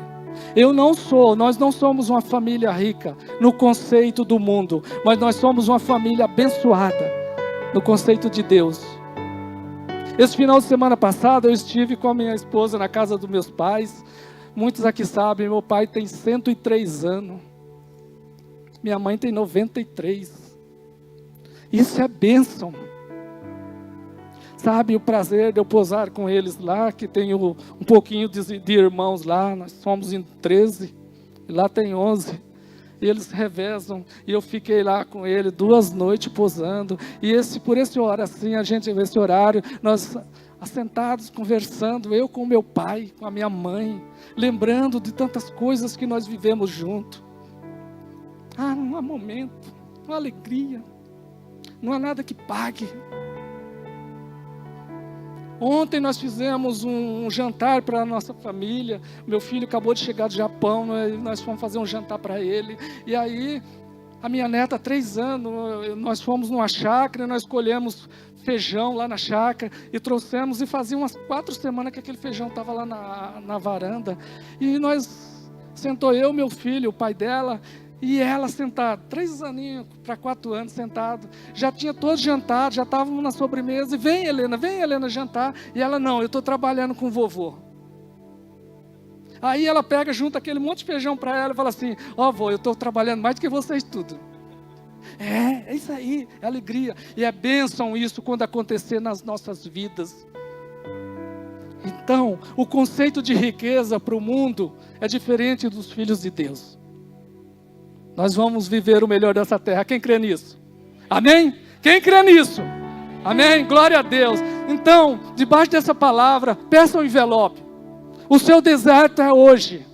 Speaker 5: Nós não somos uma família rica no conceito do mundo, mas nós somos uma família abençoada no conceito de Deus. Esse final de semana passado eu estive com a minha esposa na casa dos meus pais. Muitos aqui sabem, meu pai tem 103 anos, minha mãe tem 93. Isso é bênção. Sabe, o prazer de eu posar com eles lá, que tenho um pouquinho de irmãos lá, nós somos em 13, e lá tem 11. e eles revezam, e eu fiquei lá com ele 2 noites posando, e por esse horário, nós assentados, conversando, eu com meu pai, com a minha mãe, lembrando de tantas coisas que nós vivemos junto. Não há momento, não há alegria, não há nada que pague. Ontem nós fizemos um jantar para a nossa família. Meu filho acabou de chegar do Japão, nós fomos fazer um jantar para ele. E aí, a minha neta, 3 anos, nós fomos numa chácara, nós colhemos feijão lá na chácara e trouxemos, e fazia umas 4 semanas que aquele feijão estava lá na varanda. E sentou eu, meu filho, o pai dela, e ela sentada, 3 aninhos para 4 anos sentado, já tinha todos jantado, já estávamos na sobremesa, e vem Helena jantar, e ela, não, eu estou trabalhando com o vovô. Aí ela pega, junta aquele monte de feijão para ela e fala assim, vô, eu estou trabalhando mais do que vocês tudo. É isso aí, é alegria, e é bênção isso quando acontecer nas nossas vidas. Então, o conceito de riqueza para o mundo é diferente dos filhos de Deus. Nós vamos viver o melhor dessa terra. Quem crê nisso? Amém? Quem crê nisso? Amém? Glória a Deus. Então, debaixo dessa palavra, peça um envelope. O seu deserto é hoje,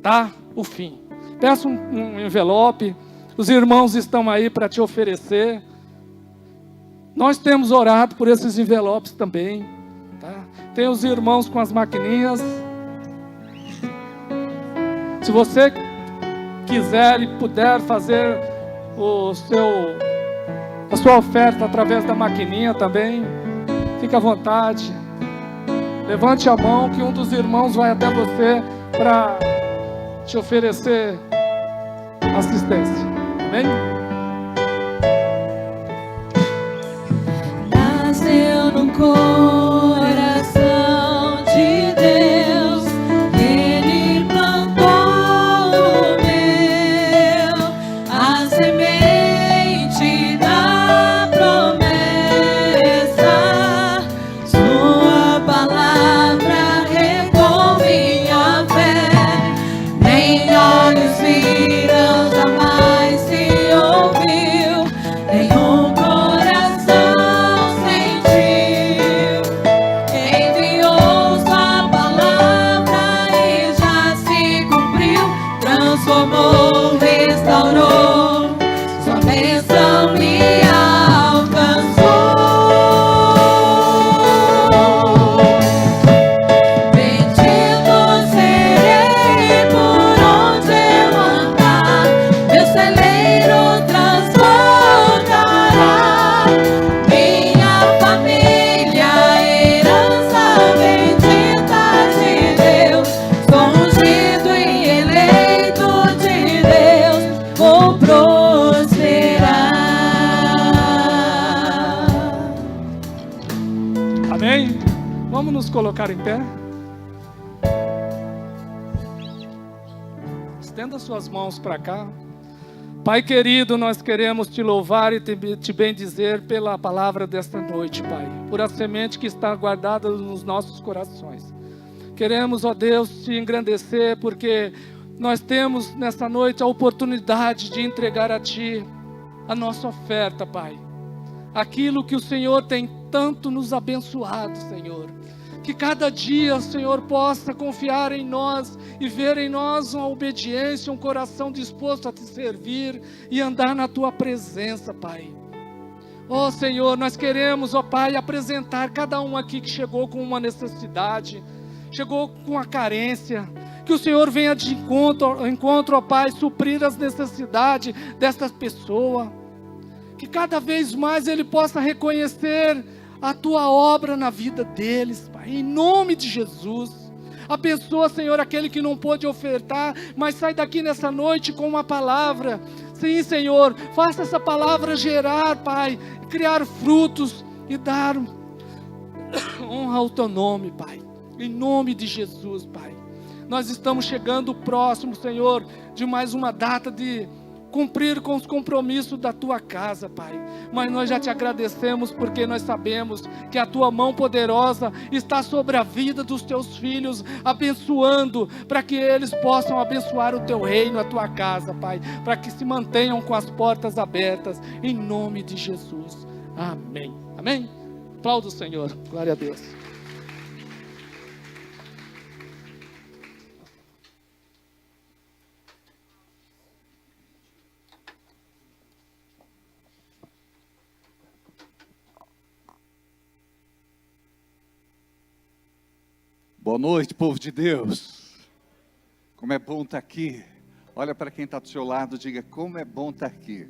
Speaker 5: tá? O fim. Peça um envelope. Os irmãos estão aí para te oferecer. Nós temos orado por esses envelopes também, tá? Tem os irmãos com as maquininhas. Se você quiser e puder fazer a sua oferta através da maquininha também, fique à vontade. Levante a mão que um dos irmãos vai até você para te oferecer assistência. Amém?
Speaker 6: Nasceu no coração de Deus, Ele plantou no meu a semente da promessa. Sua palavra regou minha fé, nem olhos viram, jamais se ouviu, nenhum coração sentiu. Enviou sua palavra e já se cumpriu, transformou, restaurou, sua bênção me alcançou. Bendito serei por onde eu andar, meu celeiro transbordará. Minha família, herança bendita de Deus, sou ungido e eleito de Deus, vou prosperar.
Speaker 5: Amém? Vamos nos colocar em pé? Estenda suas mãos para cá. Pai querido, nós queremos te louvar e te bendizer pela palavra desta noite, Pai, por a semente que está guardada nos nossos corações. Queremos, ó Deus, te engrandecer porque nós temos nessa noite a oportunidade de entregar a Ti a nossa oferta, Pai. Aquilo que o Senhor tem tanto nos abençoado, Senhor. Que cada dia o Senhor possa confiar em nós e ver em nós uma obediência, um coração disposto a te servir e andar na tua presença, Pai. Ó Senhor, nós queremos, ó Pai, apresentar cada um aqui que chegou com uma necessidade, chegou com uma carência. Que o Senhor venha de encontro, ó Pai, suprir as necessidades desta pessoa. Que cada vez mais ele possa reconhecer a tua obra na vida deles, Pai, em nome de Jesus. Abençoa, Senhor, aquele que não pôde ofertar, mas sai daqui nessa noite com uma palavra. Sim, Senhor, faça essa palavra gerar, Pai, criar frutos e dar honra ao teu nome, Pai, em nome de Jesus, Pai. Nós estamos chegando próximo, Senhor, de mais uma data de cumprir com os compromissos da tua casa, Pai. Mas nós já te agradecemos porque nós sabemos que a tua mão poderosa está sobre a vida dos teus filhos, abençoando, para que eles possam abençoar o teu reino, a tua casa, Pai, para que se mantenham com as portas abertas, em nome de Jesus. Amém. Amém? Aplauda o Senhor. Glória a Deus.
Speaker 8: Boa noite, povo de Deus. Como é bom estar aqui. Olha para quem está do seu lado, diga: como é bom estar aqui.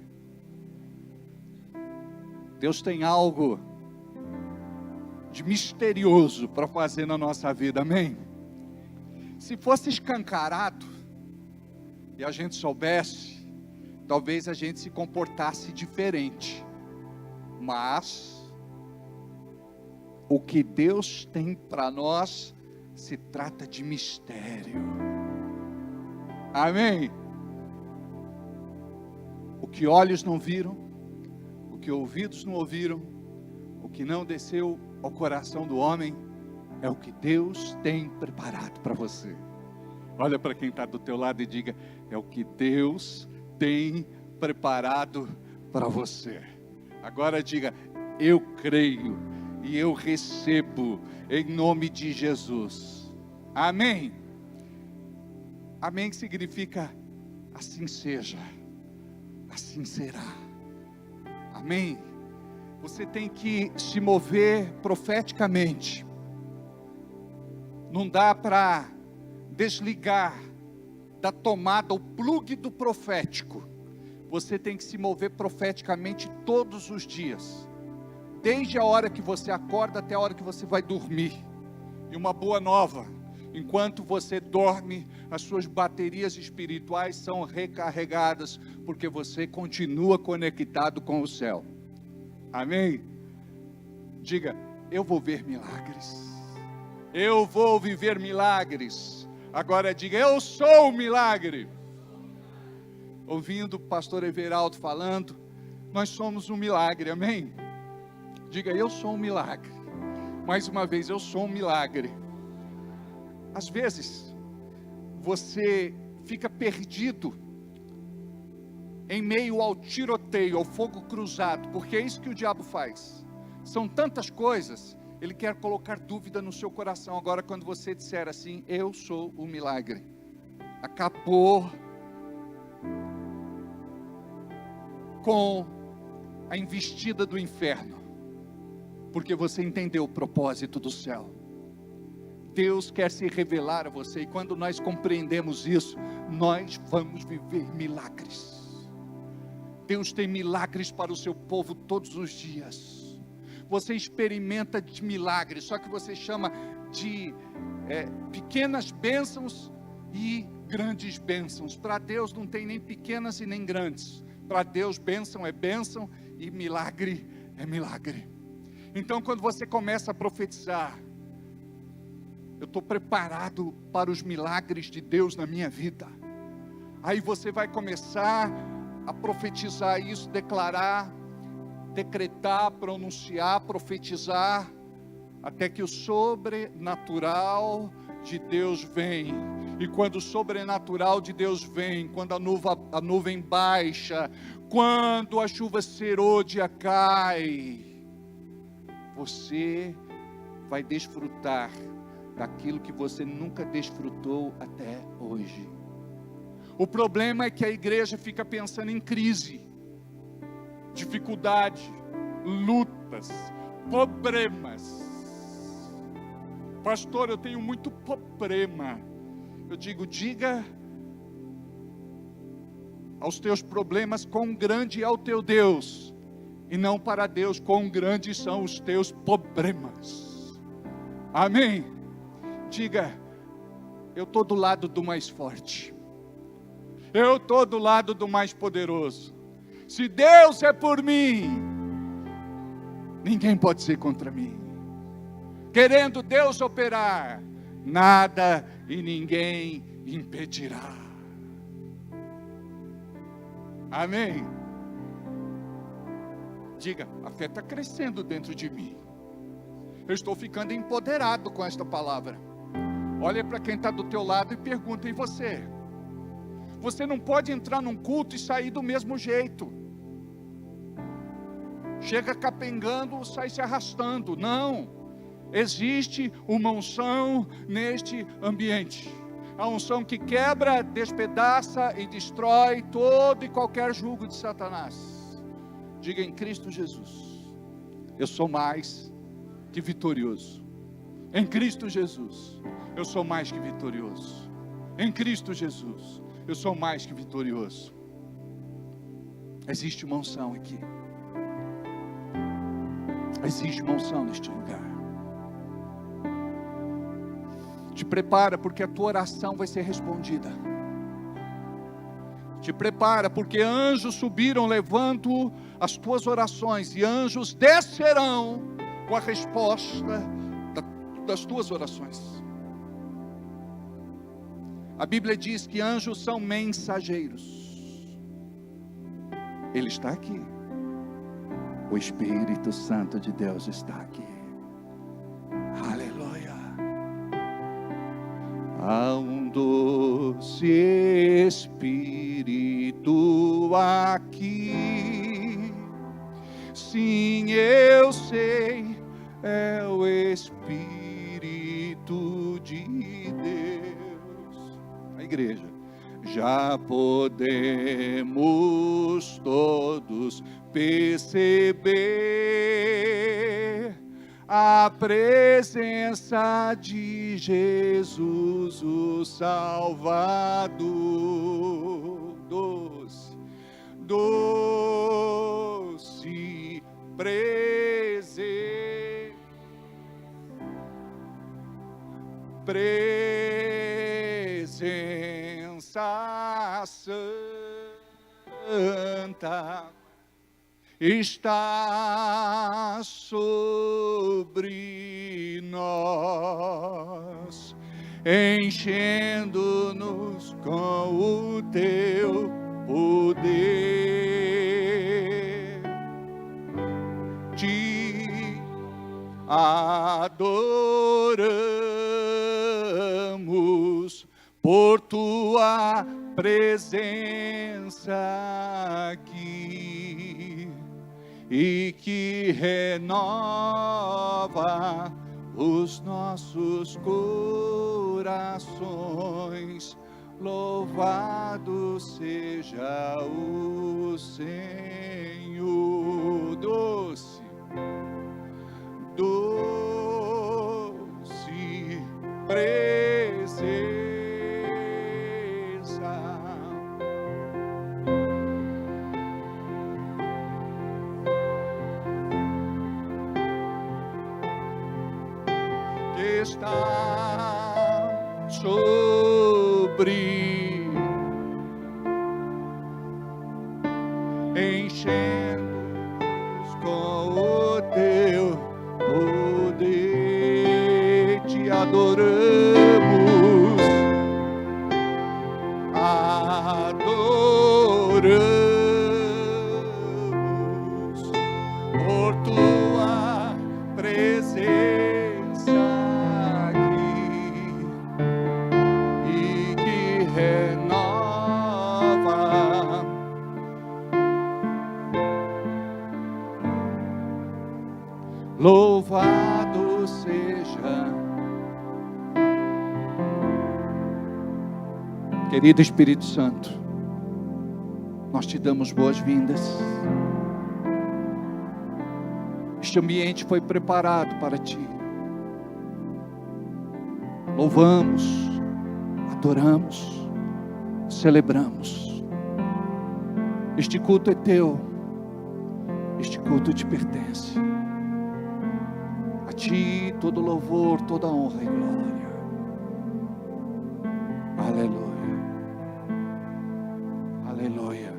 Speaker 8: Deus tem algo de misterioso para fazer na nossa vida, amém? Se fosse escancarado e a gente soubesse, talvez a gente se comportasse diferente. Mas o que Deus tem para nós se trata de mistério. Amém? O que olhos não viram, o que ouvidos não ouviram, o que não desceu ao coração do homem, é o que Deus tem preparado para você. Olha para quem está do teu lado e diga: é o que Deus tem preparado para você. Agora diga: eu creio e eu recebo em nome de Jesus. Amém. Amém significa assim seja, assim será. Amém. Você tem que se mover profeticamente. Não dá para desligar da tomada o plug do profético. Você tem que se mover profeticamente todos os dias. Desde a hora que você acorda até a hora que você vai dormir. E uma boa nova: enquanto você dorme, as suas baterias espirituais são recarregadas, porque você continua conectado com o céu. Amém? Diga: eu vou ver milagres. Eu vou viver milagres. Agora diga: eu sou o milagre. Ouvindo o pastor Everaldo falando, nós somos um milagre, amém? Diga: eu sou um milagre. Mais uma vez: eu sou um milagre. Às vezes, você fica perdido em meio ao tiroteio, ao fogo cruzado, porque é isso que o diabo faz. São tantas coisas, ele quer colocar dúvida no seu coração. Agora, quando você disser assim: eu sou o milagre, acabou com a investida do inferno, porque você entendeu o propósito do céu. Deus quer se revelar a você, e quando nós compreendemos isso, nós vamos viver milagres. Deus tem milagres para o seu povo todos os dias. Você experimenta de milagres, só que você chama de pequenas bênçãos e grandes bênçãos. Para Deus não tem nem pequenas e nem grandes. Para Deus bênção é bênção e milagre é milagre. Então, quando você começa a profetizar: eu estou preparado para os milagres de Deus na minha vida. Aí você vai começar a profetizar isso, declarar, decretar, pronunciar, profetizar, até que o sobrenatural de Deus vem. E quando o sobrenatural de Deus vem, quando a nuvem baixa, quando a chuva serôdia cai, você vai desfrutar daquilo que você nunca desfrutou até hoje. O problema é que a igreja fica pensando em crise, dificuldade, lutas, problemas. Pastor, eu tenho muito problema. Eu digo: diga aos teus problemas quão grande é o teu Deus, e não para Deus quão grandes são os teus problemas. Amém? Diga: eu estou do lado do mais forte, eu estou do lado do mais poderoso. Se Deus é por mim, ninguém pode ser contra mim. Querendo Deus operar, nada e ninguém impedirá. Amém? Diga, a fé está crescendo dentro de mim. Eu estou ficando empoderado com esta palavra. Olha para quem está do teu lado e pergunta, e você? Você não pode entrar num culto e sair do mesmo jeito. Chega capengando, sai se arrastando. Não. Existe uma unção neste ambiente. A unção que quebra, despedaça e destrói todo e qualquer jugo de Satanás. Diga, em Cristo Jesus, eu sou mais que vitorioso. Em Cristo Jesus, eu sou mais que vitorioso. Em Cristo Jesus, eu sou mais que vitorioso. Existe uma unção aqui. Existe uma unção neste lugar. Te prepara, porque a tua oração vai ser respondida. Te prepara, porque anjos subiram levando as tuas orações, e anjos descerão com a resposta das tuas orações. A Bíblia diz que anjos são mensageiros. Ele está aqui. O Espírito Santo de Deus está aqui. Aleluia. Há um doce Espírito aqui. Sim, eu sei, é o Espírito de Deus. A igreja. Já podemos todos perceber a presença de Jesus, o Salvador. Doce, doce presença santa está sobre nós, enchendo-nos com o teu poder. Te adoramos por tua presença aqui, e que renova os nossos corações. Louvado seja o Senhor. Doce, doce presença. Está sobre, enchendo-nos com o teu poder. Te adoramos, adoramos por tua presença renova. Louvado seja, querido Espírito Santo, nós te damos boas-vindas. Este ambiente foi preparado para ti. Louvamos, adoramos, celebramos. Este culto é teu, este culto te pertence. A ti todo louvor, toda honra e glória. Aleluia, aleluia,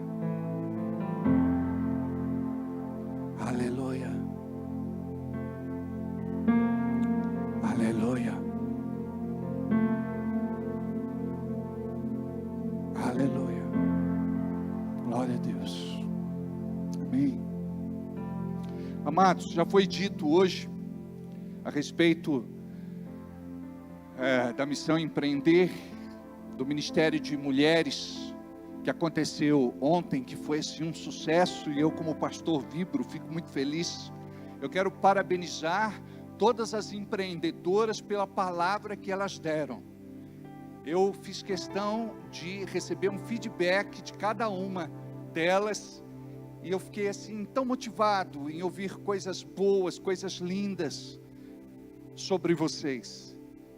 Speaker 8: aleluia, aleluia. Aleluia. Glória a Deus. Amados, já foi dito hoje a respeito da missão Empreender, do Ministério de Mulheres, que aconteceu ontem, que foi assim, um sucesso, e eu como pastor vibro, fico muito feliz. Eu quero parabenizar todas as empreendedoras pela palavra que elas deram. Eu fiz questão de receber um feedback de cada uma delas, e eu fiquei assim tão motivado em ouvir coisas boas, coisas lindas sobre vocês.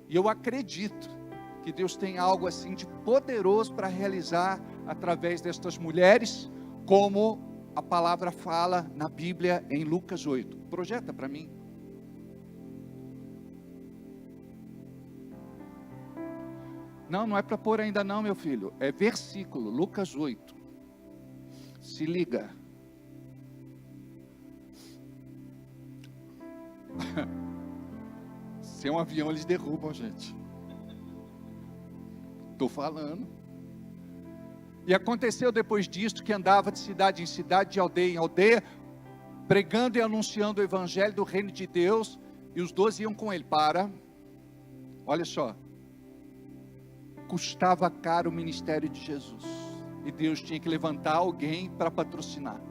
Speaker 8: E eu acredito que Deus tem algo assim de poderoso para realizar através destas mulheres, como a palavra fala na Bíblia em Lucas 8. Projeta para mim. Não é para pôr ainda não, meu filho. É versículo, Lucas 8. Se liga. Se é um avião, eles derrubam, gente. Estou falando. E aconteceu depois disto que andava de cidade em cidade, de aldeia em aldeia, pregando e anunciando o evangelho do reino de Deus, e os 12 iam com ele. Olha só, custava caro o ministério de Jesus, e Deus tinha que levantar alguém para patrocinar.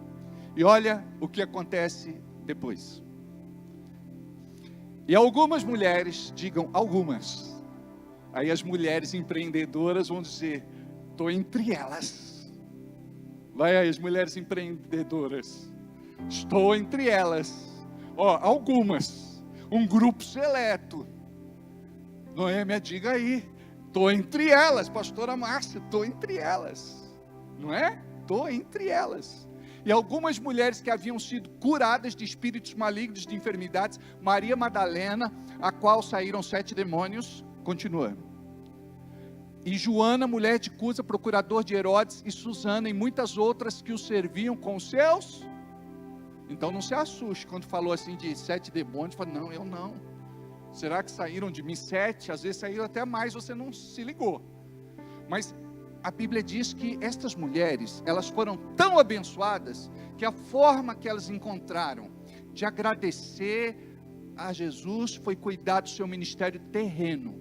Speaker 8: E olha o que acontece depois. E algumas mulheres, digam algumas, aí as mulheres empreendedoras vão dizer: estou entre elas. Vai aí as mulheres empreendedoras, estou entre elas. Algumas, um grupo seleto. Noêmia, diga aí, estou entre elas. Pastora Márcia, estou entre elas. Não é? Estou entre elas. E algumas mulheres que haviam sido curadas de espíritos malignos, de enfermidades, Maria Madalena, a qual saíram 7 demônios, continua. E Joana, mulher de Cusa, procurador de Herodes, e Susana, e muitas outras que o serviam com os seus. Então não se assuste quando falou assim de 7 demônios, fala, não, eu não. Será que saíram de mim 7? Às vezes saíram até mais, você não se ligou. Mas a Bíblia diz que estas mulheres, elas foram tão abençoadas, que a forma que elas encontraram de agradecer a Jesus foi cuidar do seu ministério terreno.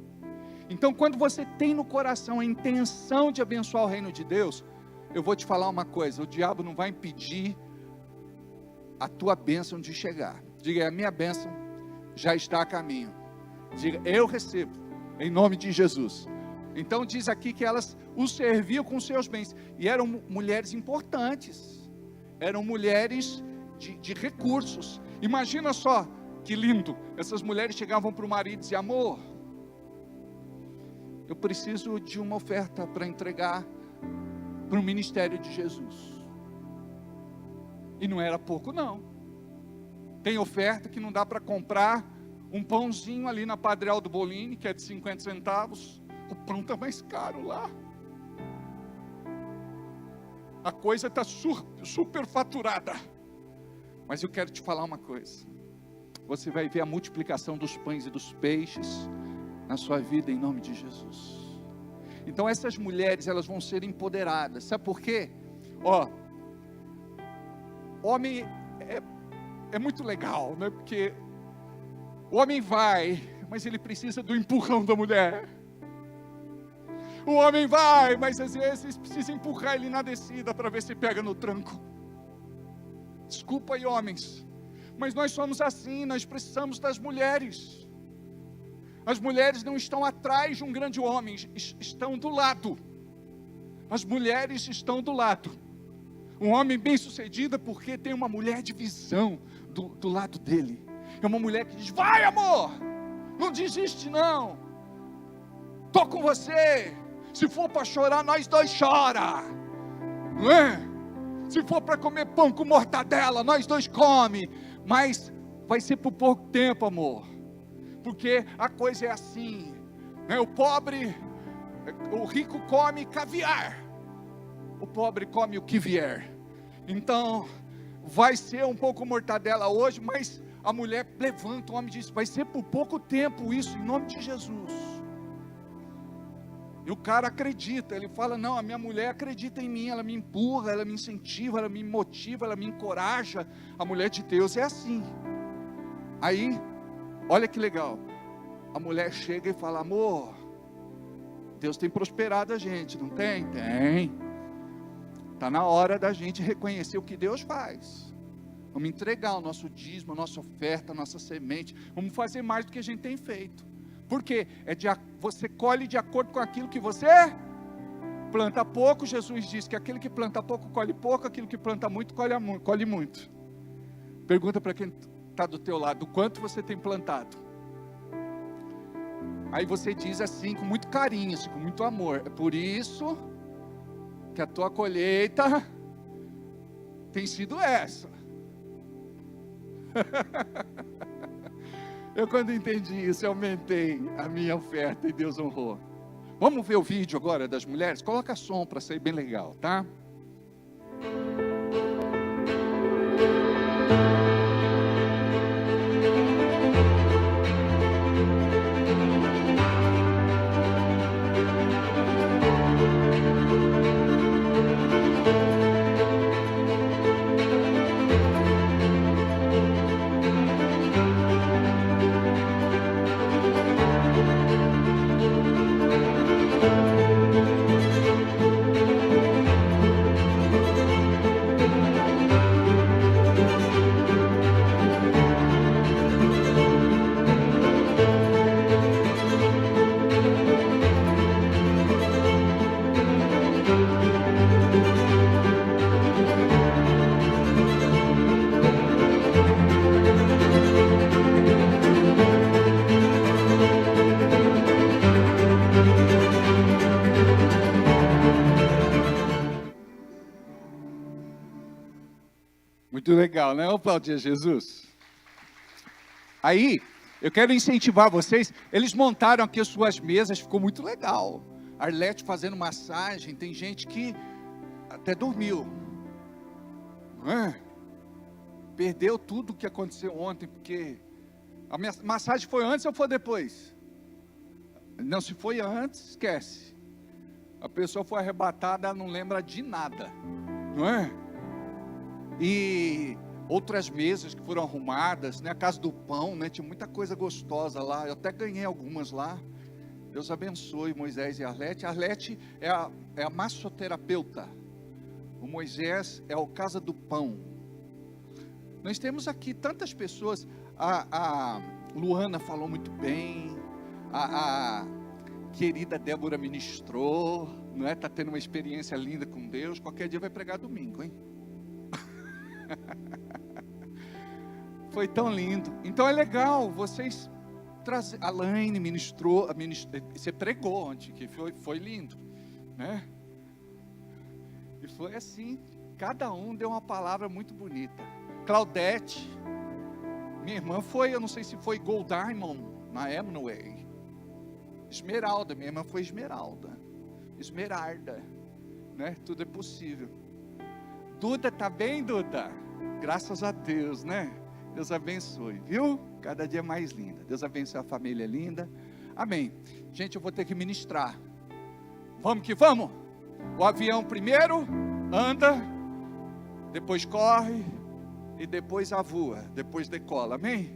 Speaker 8: Então, quando você tem no coração a intenção de abençoar o reino de Deus, eu vou te falar uma coisa: o diabo não vai impedir a tua bênção de chegar. Diga, a minha bênção já está a caminho. Diga, eu recebo, em nome de Jesus. Então diz aqui que elas o serviam com seus bens, e eram mulheres importantes, eram mulheres de recursos. Imagina só, que lindo, essas mulheres chegavam para o marido e diziam: amor, eu preciso de uma oferta para entregar para o ministério de Jesus. E não era pouco não. Tem oferta que não dá para comprar um pãozinho ali na Padre Aldo Bolini, que é de 50 centavos. O pão está mais caro lá. A coisa está super faturada. Mas eu quero te falar uma coisa. Você vai ver a multiplicação dos pães e dos peixes na sua vida, em nome de Jesus. Então essas mulheres, elas vão ser empoderadas. Sabe por quê? Homem é muito legal, né? Porque o homem vai, mas ele precisa do empurrão da mulher. O homem vai, mas às vezes precisa empurrar ele na descida para ver se pega no tranco. Desculpa aí, homens, mas nós somos assim, nós precisamos das mulheres. As mulheres não estão atrás de um grande homem, estão do lado. As mulheres estão do lado. Um homem bem sucedido porque tem uma mulher de visão do lado dele. É uma mulher que diz: vai, amor, não desiste não, estou com você. Se for para chorar, nós dois chora, não é? Se for para comer pão com mortadela, nós dois come. Mas vai ser por pouco tempo, amor, porque a coisa é assim, né? O rico come caviar, o pobre come o que vier. Então vai ser um pouco mortadela hoje, mas a mulher levanta, o homem diz: vai ser por pouco tempo isso, em nome de Jesus. E o cara acredita, ele fala, não, a minha mulher acredita em mim, ela me empurra, ela me incentiva, ela me motiva, ela me encoraja. A mulher de Deus é assim. Aí, olha que legal, a mulher chega e fala, amor, Deus tem prosperado a gente, não tem? Tem. Está na hora da gente reconhecer o que Deus faz. Vamos entregar o nosso dízimo, a nossa oferta, a nossa semente. Vamos fazer mais do que a gente tem feito. Por quê? Você colhe de acordo com aquilo que você planta pouco. Jesus disse que aquele que planta pouco, colhe pouco. Aquilo que planta muito, colhe muito. Pergunta para quem está do teu lado, o quanto você tem plantado? Aí você diz assim, com muito carinho, assim, com muito amor. É por isso que a tua colheita tem sido essa. Eu, quando entendi isso, eu aumentei a minha oferta e Deus honrou. Vamos ver o vídeo agora das mulheres? Coloca som para sair bem legal, tá? Muito legal, né? Vamos aplaudir a Jesus. Aí, eu quero incentivar vocês. Eles montaram aqui as suas mesas, ficou muito legal. Arlete fazendo massagem, tem gente que até dormiu. Não é? Perdeu tudo o que aconteceu ontem, porque a minha massagem foi antes ou foi depois? Não, se foi antes, esquece. A pessoa foi arrebatada, não lembra de nada. Não é? E outras mesas que foram arrumadas, né? A Casa do Pão, né? Tinha muita coisa gostosa lá, eu até ganhei algumas lá. Deus abençoe Moisés e Arlete. Arlete é a massoterapeuta. O Moisés é o Casa do Pão. Nós temos aqui tantas pessoas. A Luana falou muito bem. A querida Débora ministrou, não é? Está tendo uma experiência linda com Deus. Qualquer dia vai pregar domingo, hein? Foi tão lindo. Então é legal vocês trazer. A Laine ministrou, você pregou ontem, que foi lindo, né? E foi assim, cada um deu uma palavra muito bonita. Claudete, minha irmã foi, eu não sei se foi Gold Diamond na Amway. Esmeralda, minha irmã foi Esmeralda, né? Tudo é possível. Duda, tá bem, Duda? Graças a Deus, né? Deus abençoe, viu? Cada dia mais linda. Deus abençoe a família linda. Amém. Gente, eu vou ter que ministrar. Vamos que vamos? O avião primeiro anda, depois corre e depois voa, depois decola. Amém?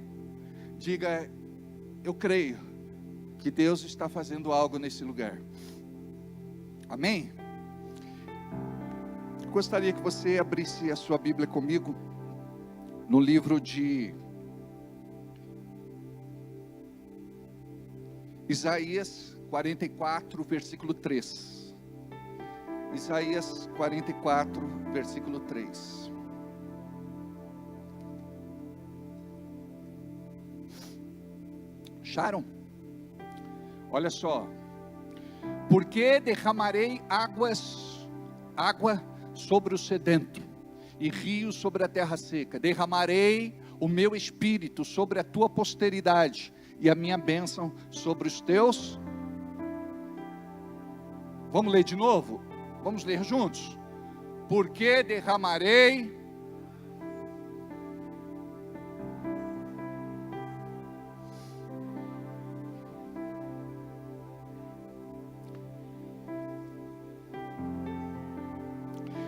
Speaker 8: Diga, eu creio que Deus está fazendo algo nesse lugar. Amém? Gostaria que você abrisse a sua Bíblia comigo no livro de Isaías 44, versículo 3. Isaías 44, versículo 3. Acharam? Olha só. Porque derramarei água sobre o sedento e rios sobre a terra seca. Derramarei o meu espírito sobre a tua posteridade e a minha bênção sobre os teus. Vamos ler de novo? Vamos ler juntos? Porque derramarei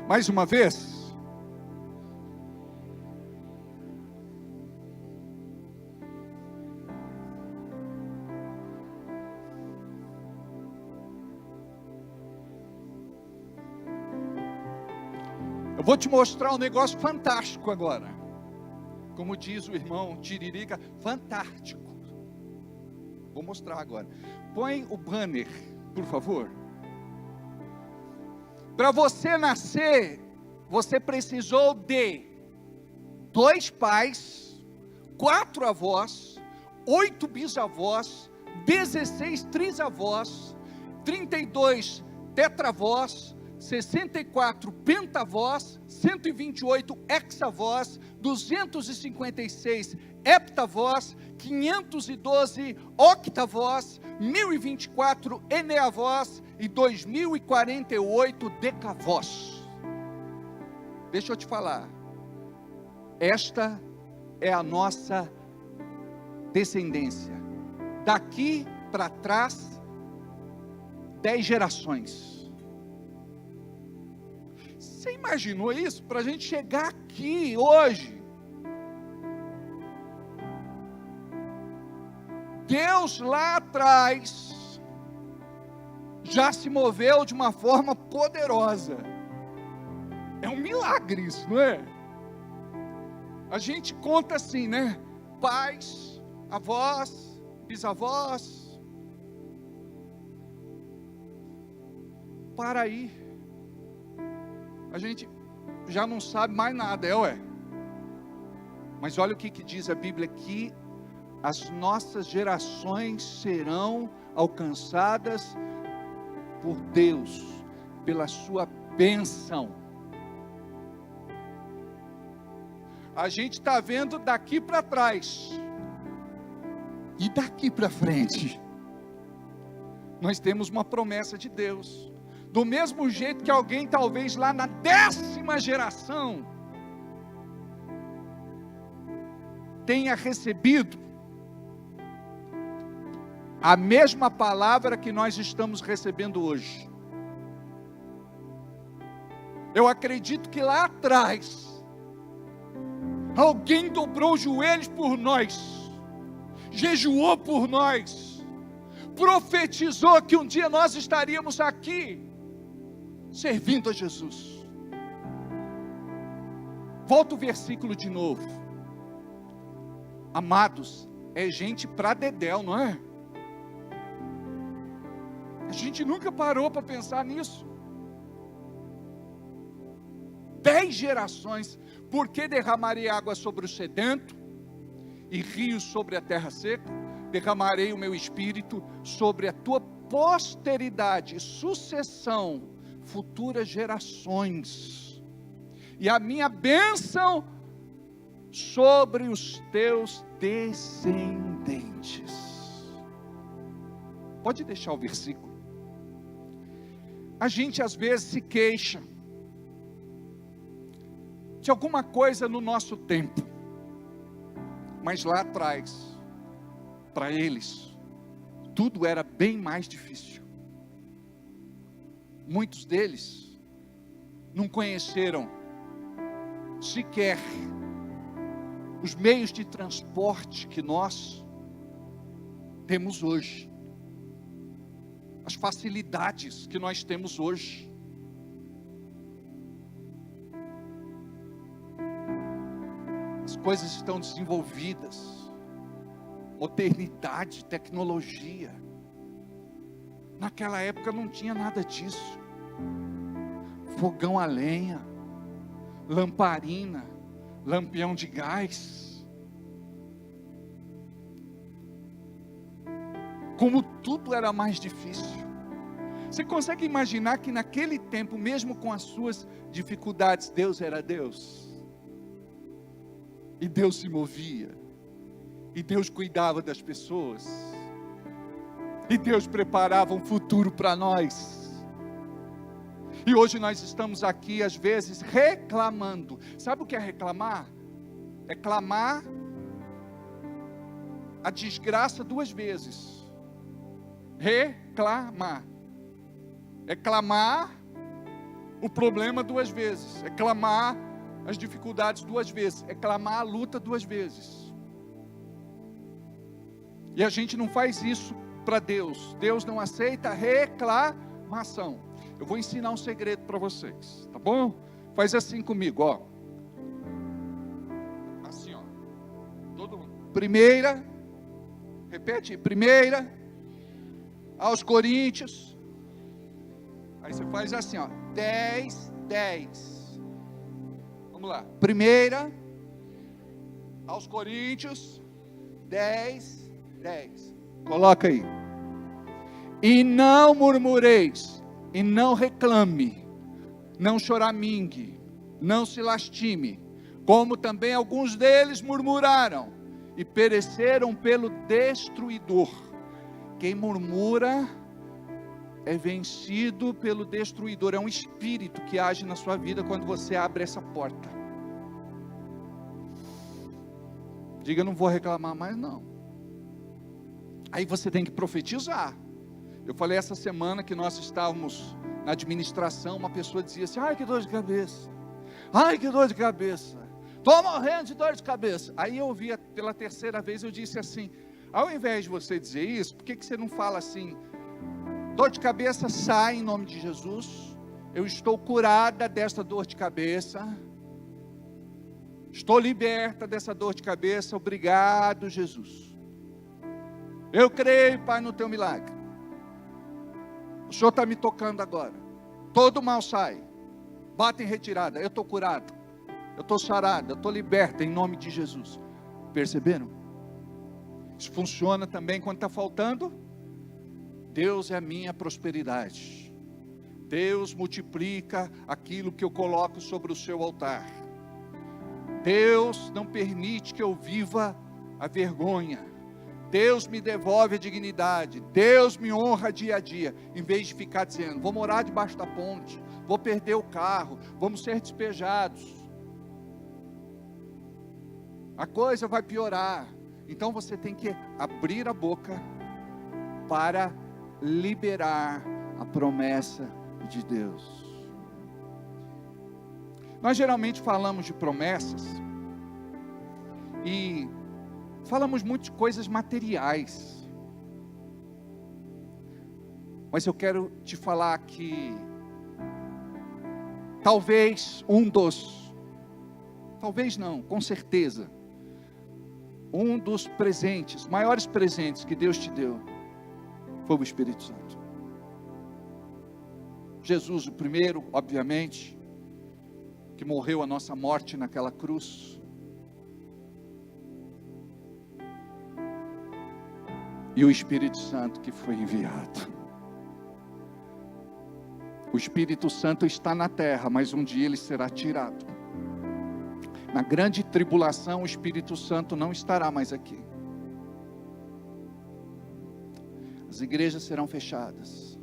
Speaker 8: Mais uma vez. Eu vou te mostrar um negócio fantástico agora. Como diz o irmão Tiririca, fantástico. Vou mostrar agora. Põe o banner, por favor. Para você nascer, você precisou de 2 pais, 4 avós, 8 bisavós, 16 trisavós, 32 tetravós, 64 pentavós, 128 hexavós, 256 heptavós, 512 octavós, 1024 eneavós e 2048 decavós. Deixa eu te falar, esta é a nossa descendência. Daqui para trás, 10 gerações. Você imaginou isso? Para a gente chegar aqui hoje. Deus lá atrás já se moveu de uma forma poderosa. É um milagre isso, não é? A gente conta assim, né? Pais, avós, bisavós. Para aí. A gente já não sabe mais nada, ué. Mas olha o que diz a Bíblia aqui: as nossas gerações serão alcançadas por Deus, pela sua bênção. A gente está vendo daqui para trás, e daqui para frente, nós temos uma promessa de Deus. Do mesmo jeito que alguém talvez lá na 10ª geração tenha recebido a mesma palavra que nós estamos recebendo hoje. Eu acredito que lá atrás alguém dobrou os joelhos por nós, jejuou por nós, profetizou que um dia nós estaríamos aqui servindo a Jesus. Volta o versículo de novo. Amados, é gente pra dedéu, não é? A gente nunca parou para pensar nisso. 10 gerações, porque derramarei água sobre o sedento e rios sobre a terra seca, derramarei o meu espírito sobre a tua posteridade, sucessão, futuras gerações, e a minha bênção sobre os teus descendentes. Pode deixar o versículo. A gente às vezes se queixa de alguma coisa no nosso tempo, mas lá atrás, para eles, tudo era bem mais difícil. Muitos deles não conheceram sequer os meios de transporte que nós temos hoje, as facilidades que nós temos hoje. As coisas estão desenvolvidas, modernidade, tecnologia. Naquela época não tinha nada disso. Fogão a lenha, lamparina, lampião de gás. Como tudo era mais difícil. Você consegue imaginar que naquele tempo, mesmo com as suas dificuldades, Deus era Deus? E Deus se movia. E Deus cuidava das pessoas. E Deus preparava um futuro para nós. E hoje nós estamos aqui, às vezes, reclamando. Sabe o que é reclamar? É clamar a desgraça 2 vezes. Reclamar. É clamar o problema 2 vezes, é clamar as dificuldades 2 vezes, é clamar a luta 2 vezes. E a gente não faz isso para Deus. Deus não aceita reclamação. Eu vou ensinar um segredo para vocês, tá bom? Faz assim comigo, ó. Assim, ó. Todo mundo. Primeira, repete, primeira, aos Coríntios. Aí você faz assim, ó. 10, 10. Vamos lá. Primeira, aos Coríntios, 10, 10. Coloca aí. E não murmureis, e não reclame, não choramingue, não se lastime, como também alguns deles murmuraram e pereceram pelo destruidor. Quem murmura é vencido pelo destruidor. É um espírito que age na sua vida quando você abre essa porta. Diga, não vou reclamar mais não. Aí você tem que profetizar. Eu falei essa semana que nós estávamos na administração, uma pessoa dizia assim: ai, que dor de cabeça, ai, que dor de cabeça, estou morrendo de dor de cabeça. Aí eu ouvi pela 3ª vez, eu disse assim: ao invés de você dizer isso, por que você não fala assim: dor de cabeça sai em nome de Jesus, eu estou curada desta dor de cabeça, estou liberta dessa dor de cabeça, obrigado Jesus, eu creio, Pai, no teu milagre. O Senhor está me tocando agora. Todo mal sai. Bata em retirada. Eu estou curado. Eu estou sarado. Eu estou liberta em nome de Jesus. Perceberam? Isso funciona também quando está faltando. Deus é a minha prosperidade. Deus multiplica aquilo que eu coloco sobre o seu altar. Deus não permite que eu viva a vergonha. Deus me devolve a dignidade, Deus me honra dia a dia, em vez de ficar dizendo: vou morar debaixo da ponte, vou perder o carro, vamos ser despejados, a coisa vai piorar. Então você tem que abrir a boca para liberar a promessa de Deus. Nós geralmente falamos de promessas e falamos muito de coisas materiais, mas eu quero te falar que talvez com certeza, um dos presentes, maiores presentes que Deus te deu, foi o Espírito Santo. Jesus, o primeiro, obviamente, que morreu a nossa morte naquela cruz. E o Espírito Santo que foi enviado. O Espírito Santo está na terra, mas um dia ele será tirado. Na grande tribulação, o Espírito Santo não estará mais aqui. As igrejas serão fechadas.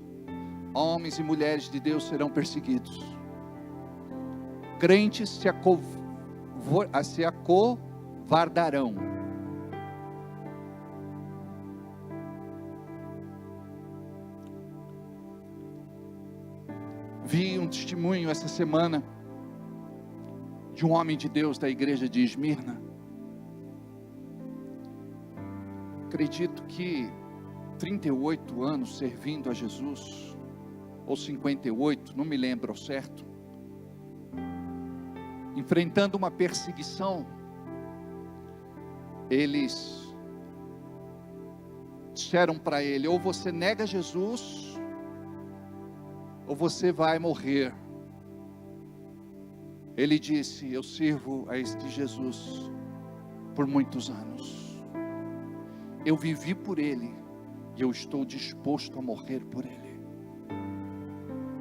Speaker 8: Homens e mulheres de Deus serão perseguidos. Crentes se acovardarão. Vi um testemunho essa semana de um homem de Deus da igreja de Esmirna. Acredito que 38 anos servindo a Jesus, ou 58, não me lembro ao certo, enfrentando uma perseguição. Eles disseram para ele: ou você nega Jesus, ou você vai morrer. Ele disse: eu sirvo a este Jesus por muitos anos, eu vivi por Ele, e eu estou disposto a morrer por Ele.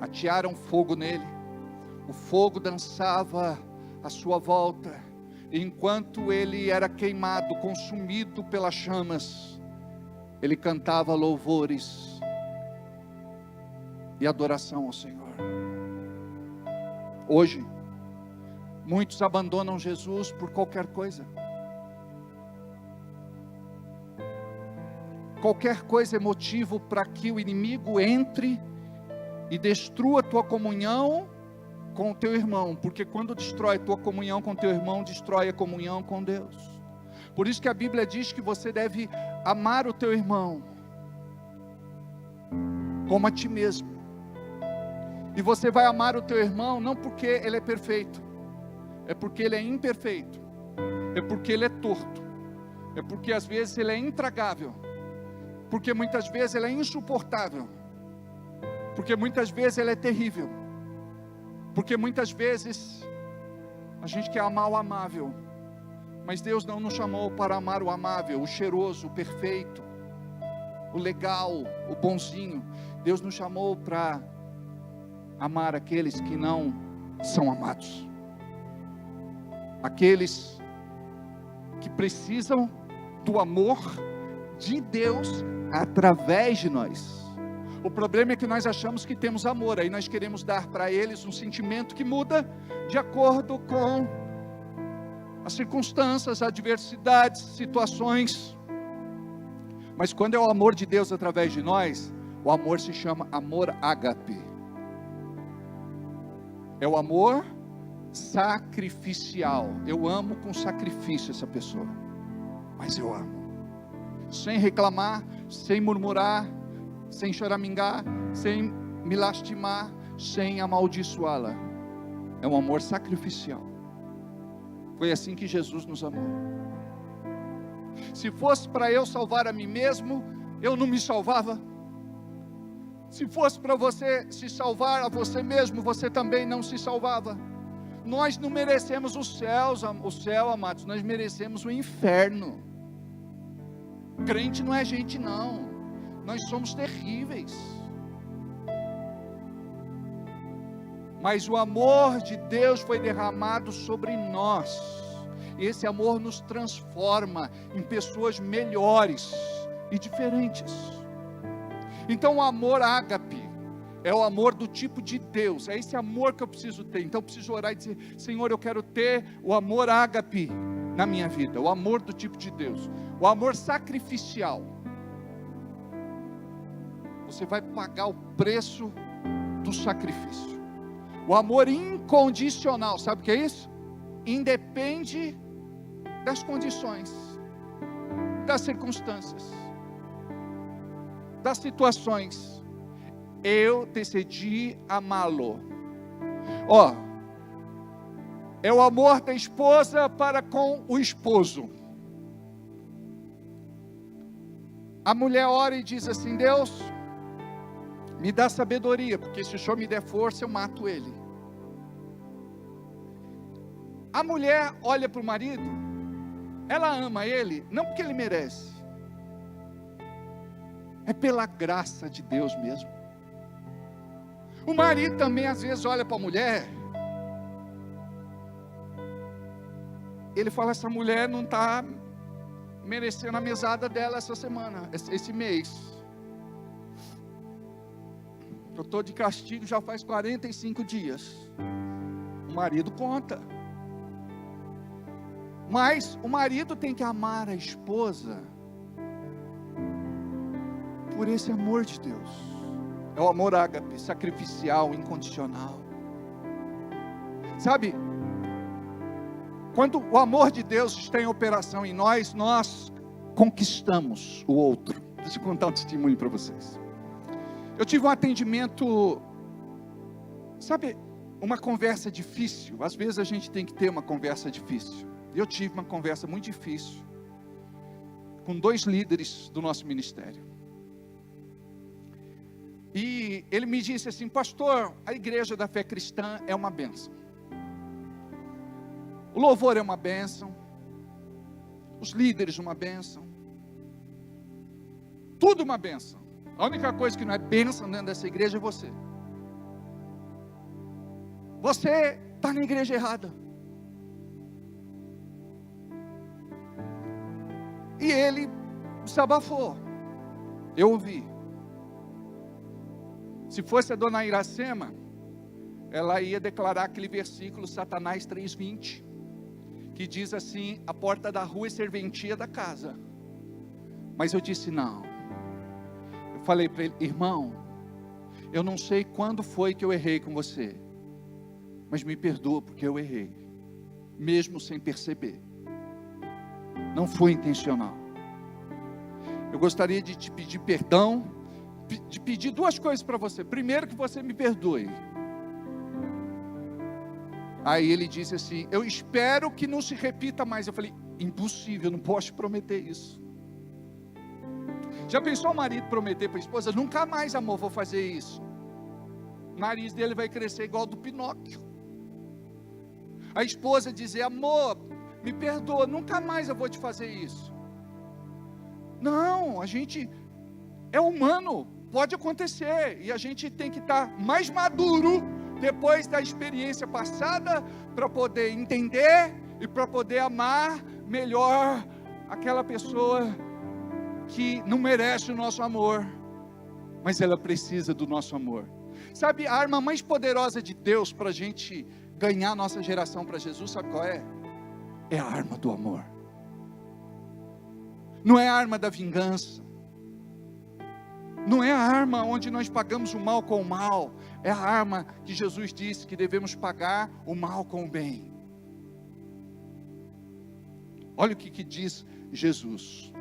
Speaker 8: Atearam fogo nele, o fogo dançava à sua volta, e enquanto ele era queimado, consumido pelas chamas, ele cantava louvores e adoração ao Senhor. Hoje, muitos abandonam Jesus por qualquer coisa. Qualquer coisa é motivo para que o inimigo entre e destrua a tua comunhão com o teu irmão, porque quando destrói tua comunhão com teu irmão, destrói a comunhão com Deus. Por isso que a Bíblia diz que você deve amar o teu irmão como a ti mesmo. E você vai amar o teu irmão não porque ele é perfeito, é porque ele é imperfeito, é porque ele é torto, é porque às vezes ele é intragável, porque muitas vezes ele é insuportável, porque muitas vezes ele é terrível, porque muitas vezes a gente quer amar o amável, mas Deus não nos chamou para amar o amável, o cheiroso, o perfeito, o legal, o bonzinho. Deus nos chamou para amar aqueles que não são amados, aqueles que precisam do amor de Deus através de nós. O problema é que nós achamos que temos amor, aí nós queremos dar para eles um sentimento que muda de acordo com as circunstâncias, adversidades, situações. Mas quando é o amor de Deus através de nós, o amor se chama amor ágape. É o amor sacrificial. Eu amo com sacrifício essa pessoa, mas eu amo, sem reclamar, sem murmurar, sem choramingar, sem me lastimar, sem amaldiçoá-la. É um amor sacrificial. Foi assim que Jesus nos amou. Se fosse para eu salvar a mim mesmo, eu não me salvava. Se fosse para você se salvar a você mesmo, você também não se salvava. Nós não merecemos o céu, amados, nós merecemos o inferno. Crente não é gente não, nós somos terríveis. Mas o amor de Deus foi derramado sobre nós, e esse amor nos transforma em pessoas melhores e diferentes. Então o amor ágape é o amor do tipo de Deus, é esse amor que eu preciso ter. Então eu preciso orar e dizer: Senhor, eu quero ter o amor ágape na minha vida, o amor do tipo de Deus, o amor sacrificial. Você vai pagar o preço do sacrifício. O amor incondicional, sabe o que é isso? Independe das condições, das circunstâncias, das situações. Eu decidi amá-lo. É o amor da esposa para com o esposo. A mulher ora e diz assim: Deus, me dá sabedoria, porque se o Senhor me der força, eu mato ele. A mulher olha para o marido, ela ama ele, não porque ele merece, é pela graça de Deus mesmo. O marido também às vezes olha para a mulher, ele fala: essa mulher não está merecendo a mesada dela essa semana, esse mês. Eu estou de castigo já faz 45 dias. O marido conta. Mas o marido tem que amar a esposa por esse amor de Deus. É o amor ágape, sacrificial, incondicional. Sabe, quando o amor de Deus está em operação em nós, nós conquistamos o outro. Deixa eu contar um testemunho para vocês. Eu tive um atendimento, sabe, uma conversa difícil. Às vezes a gente tem que ter uma conversa difícil. Eu tive uma conversa muito difícil com 2 líderes do nosso ministério. E ele me disse assim: pastor, a igreja da fé cristã é uma bênção. O louvor é uma bênção. Os líderes uma bênção. Tudo uma bênção. A única coisa que não é bênção dentro dessa igreja é você. Você está na igreja errada. E ele desabafou. Eu ouvi. Se fosse a dona Iracema, ela ia declarar aquele versículo, Satanás 3:20, que diz assim: a porta da rua é serventia da casa. Mas eu disse não. Eu falei para ele: irmão, eu não sei quando foi que eu errei com você, mas me perdoa porque eu errei, mesmo sem perceber. Não foi intencional. Eu gostaria de te pedir perdão, de pedir duas coisas para você. Primeiro, que você me perdoe. Aí ele disse assim: eu espero que não se repita mais. Eu falei: impossível, eu não posso te prometer isso. Já pensou o marido prometer para a esposa: nunca mais, amor, vou fazer isso? O nariz dele vai crescer igual ao do Pinóquio. A esposa dizer: amor, me perdoa, nunca mais eu vou te fazer isso. Não, a gente é humano, pode acontecer, e a gente tem que estar mais maduro depois da experiência passada, para poder entender e para poder amar melhor aquela pessoa que não merece o nosso amor, mas ela precisa do nosso amor. Sabe, a arma mais poderosa de Deus para a gente ganhar a nossa geração para Jesus, sabe qual é? É a arma do amor. Não é a arma da vingança, não é a arma onde nós pagamos o mal com o mal, é a arma que Jesus disse que devemos pagar o mal com o bem. Olha o que diz Jesus.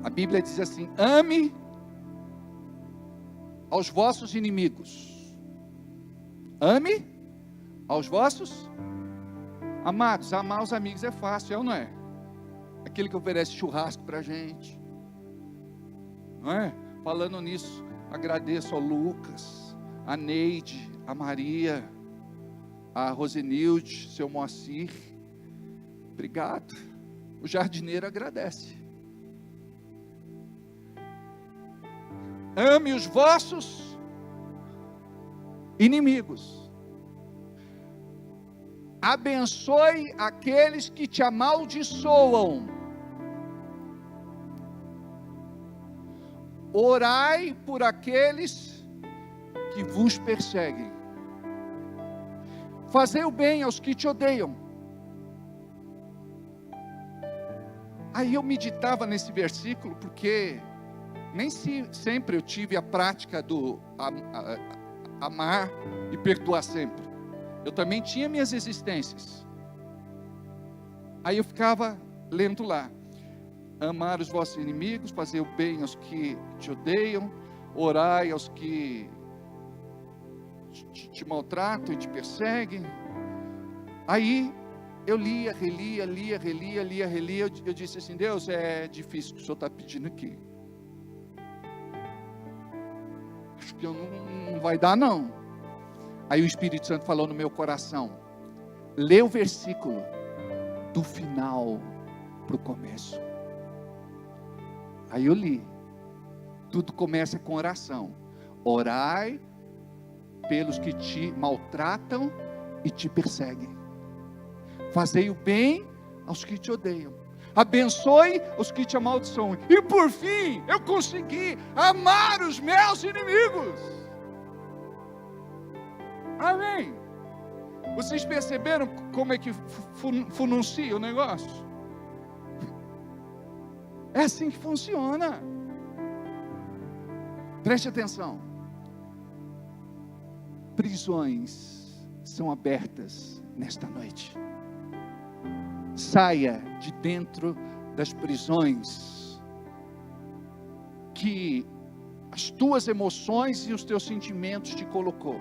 Speaker 8: A Bíblia diz assim: ame aos vossos inimigos. Ame aos vossos amados. Amar os amigos é fácil, é ou não é? Aquele que oferece churrasco para a gente, não é? Falando nisso, agradeço ao Lucas, a Neide, a Maria, a Rosenilde, seu Moacir. Obrigado. O jardineiro agradece. Ame os vossos inimigos. Abençoe aqueles que te amaldiçoam. Orai por aqueles que vos perseguem. Fazei o bem aos que te odeiam. Aí eu meditava nesse versículo, porque nem sempre eu tive a prática do amar e perdoar sempre. Eu também tinha minhas existências. Aí eu ficava lendo lá: amar os vossos inimigos, fazer o bem aos que te odeiam, orai aos que te maltratam e te perseguem. Aí eu relia, eu disse assim: Deus, é difícil o que o Senhor está pedindo aqui. Acho que não vai dar não. Aí o Espírito Santo falou no meu coração: lê o versículo do final para o começo. Aí eu li. Tudo começa com oração. Orai pelos que te maltratam e te perseguem. Fazei o bem aos que te odeiam. Abençoe os que te amaldiçoam. E por fim, eu consegui amar os meus inimigos. Amém. Vocês perceberam como é que fununcia o negócio? É assim que funciona. Preste atenção. Prisões são abertas nesta noite. Saia de dentro das prisões que as tuas emoções e os teus sentimentos te colocou.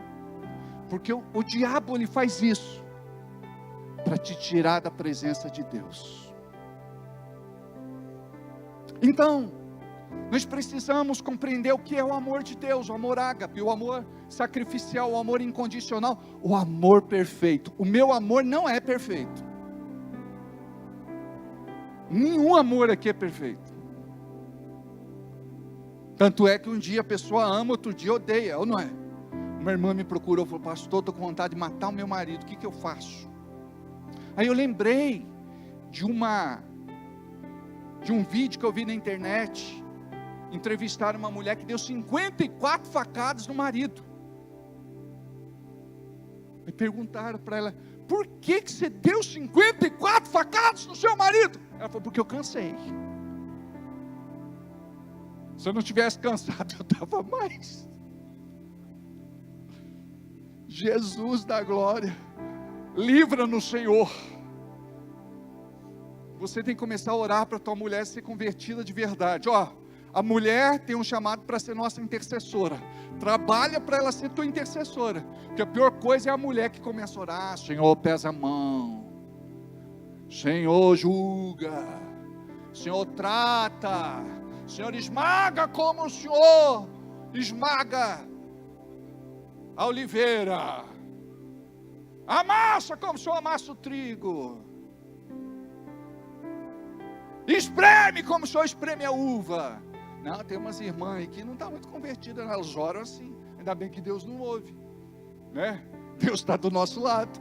Speaker 8: Porque o diabo, ele faz isso para te tirar da presença de Deus. Então, nós precisamos compreender o que é o amor de Deus, o amor ágape, o amor sacrificial, o amor incondicional, o amor perfeito. O meu amor não é perfeito. Nenhum amor aqui é perfeito. Tanto é que um dia a pessoa ama, outro dia odeia, ou não é? Uma irmã me procurou e falou: pastor, estou com vontade de matar o meu marido, o que eu faço? Aí eu lembrei de um vídeo que eu vi na internet. Entrevistaram uma mulher que deu 54 facadas no marido. E perguntaram para ela: por que você deu 54 facadas no seu marido? Ela falou: porque eu cansei. Se eu não tivesse cansado, eu dava mais. Jesus da glória, livra-nos, Senhor. Você tem que começar a orar para a tua mulher ser convertida de verdade. Ó, a mulher tem um chamado para ser nossa intercessora. Trabalha para ela ser tua intercessora. Porque a pior coisa é a mulher que começa a orar: Senhor, pesa a mão, Senhor, julga, Senhor, trata, Senhor, esmaga como o Senhor esmaga a oliveira, amassa como o Senhor amassa o trigo, espreme como o Senhor espreme a uva. Não, tem umas irmãs aí que não estão muito convertidas, elas oram assim. Ainda bem que Deus não ouve, né? Deus está do nosso lado.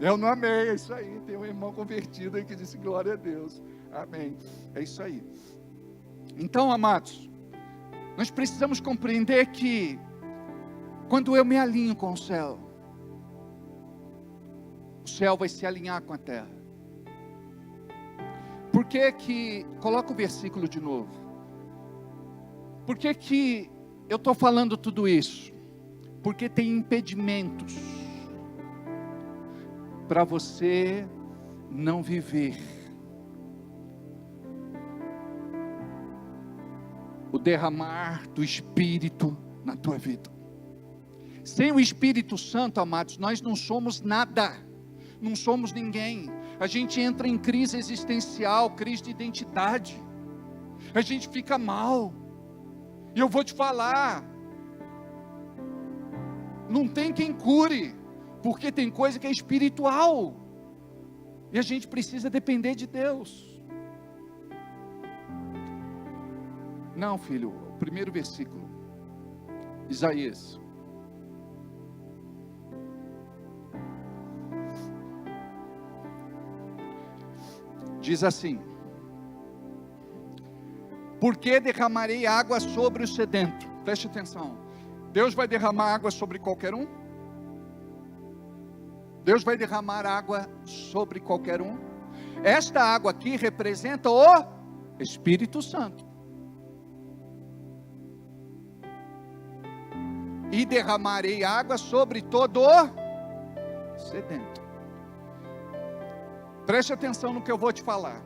Speaker 8: Eu não amei, é isso aí. Tem um irmão convertido aí que disse glória a Deus. Amém. É isso aí. Então, amados, nós precisamos compreender que quando eu me alinho com o céu vai se alinhar com a terra. Por que que, coloca o versículo de novo. Por que que eu estou falando tudo isso? Porque tem impedimentos para você não viver o derramar do Espírito na tua vida. Sem o Espírito Santo, amados, nós não somos nada, não somos ninguém. A gente entra em crise existencial, crise de identidade, a gente fica mal. E eu vou te falar, não tem quem cure, porque tem coisa que é espiritual, e a gente precisa depender de Deus. Não, filho, o primeiro versículo, Isaías. Diz assim: porque derramarei água sobre o sedento. Preste atenção. Deus vai derramar água sobre qualquer um? Deus vai derramar água sobre qualquer um? Esta água aqui representa o Espírito Santo. E derramarei água sobre todo o sedento. Preste atenção no que eu vou te falar.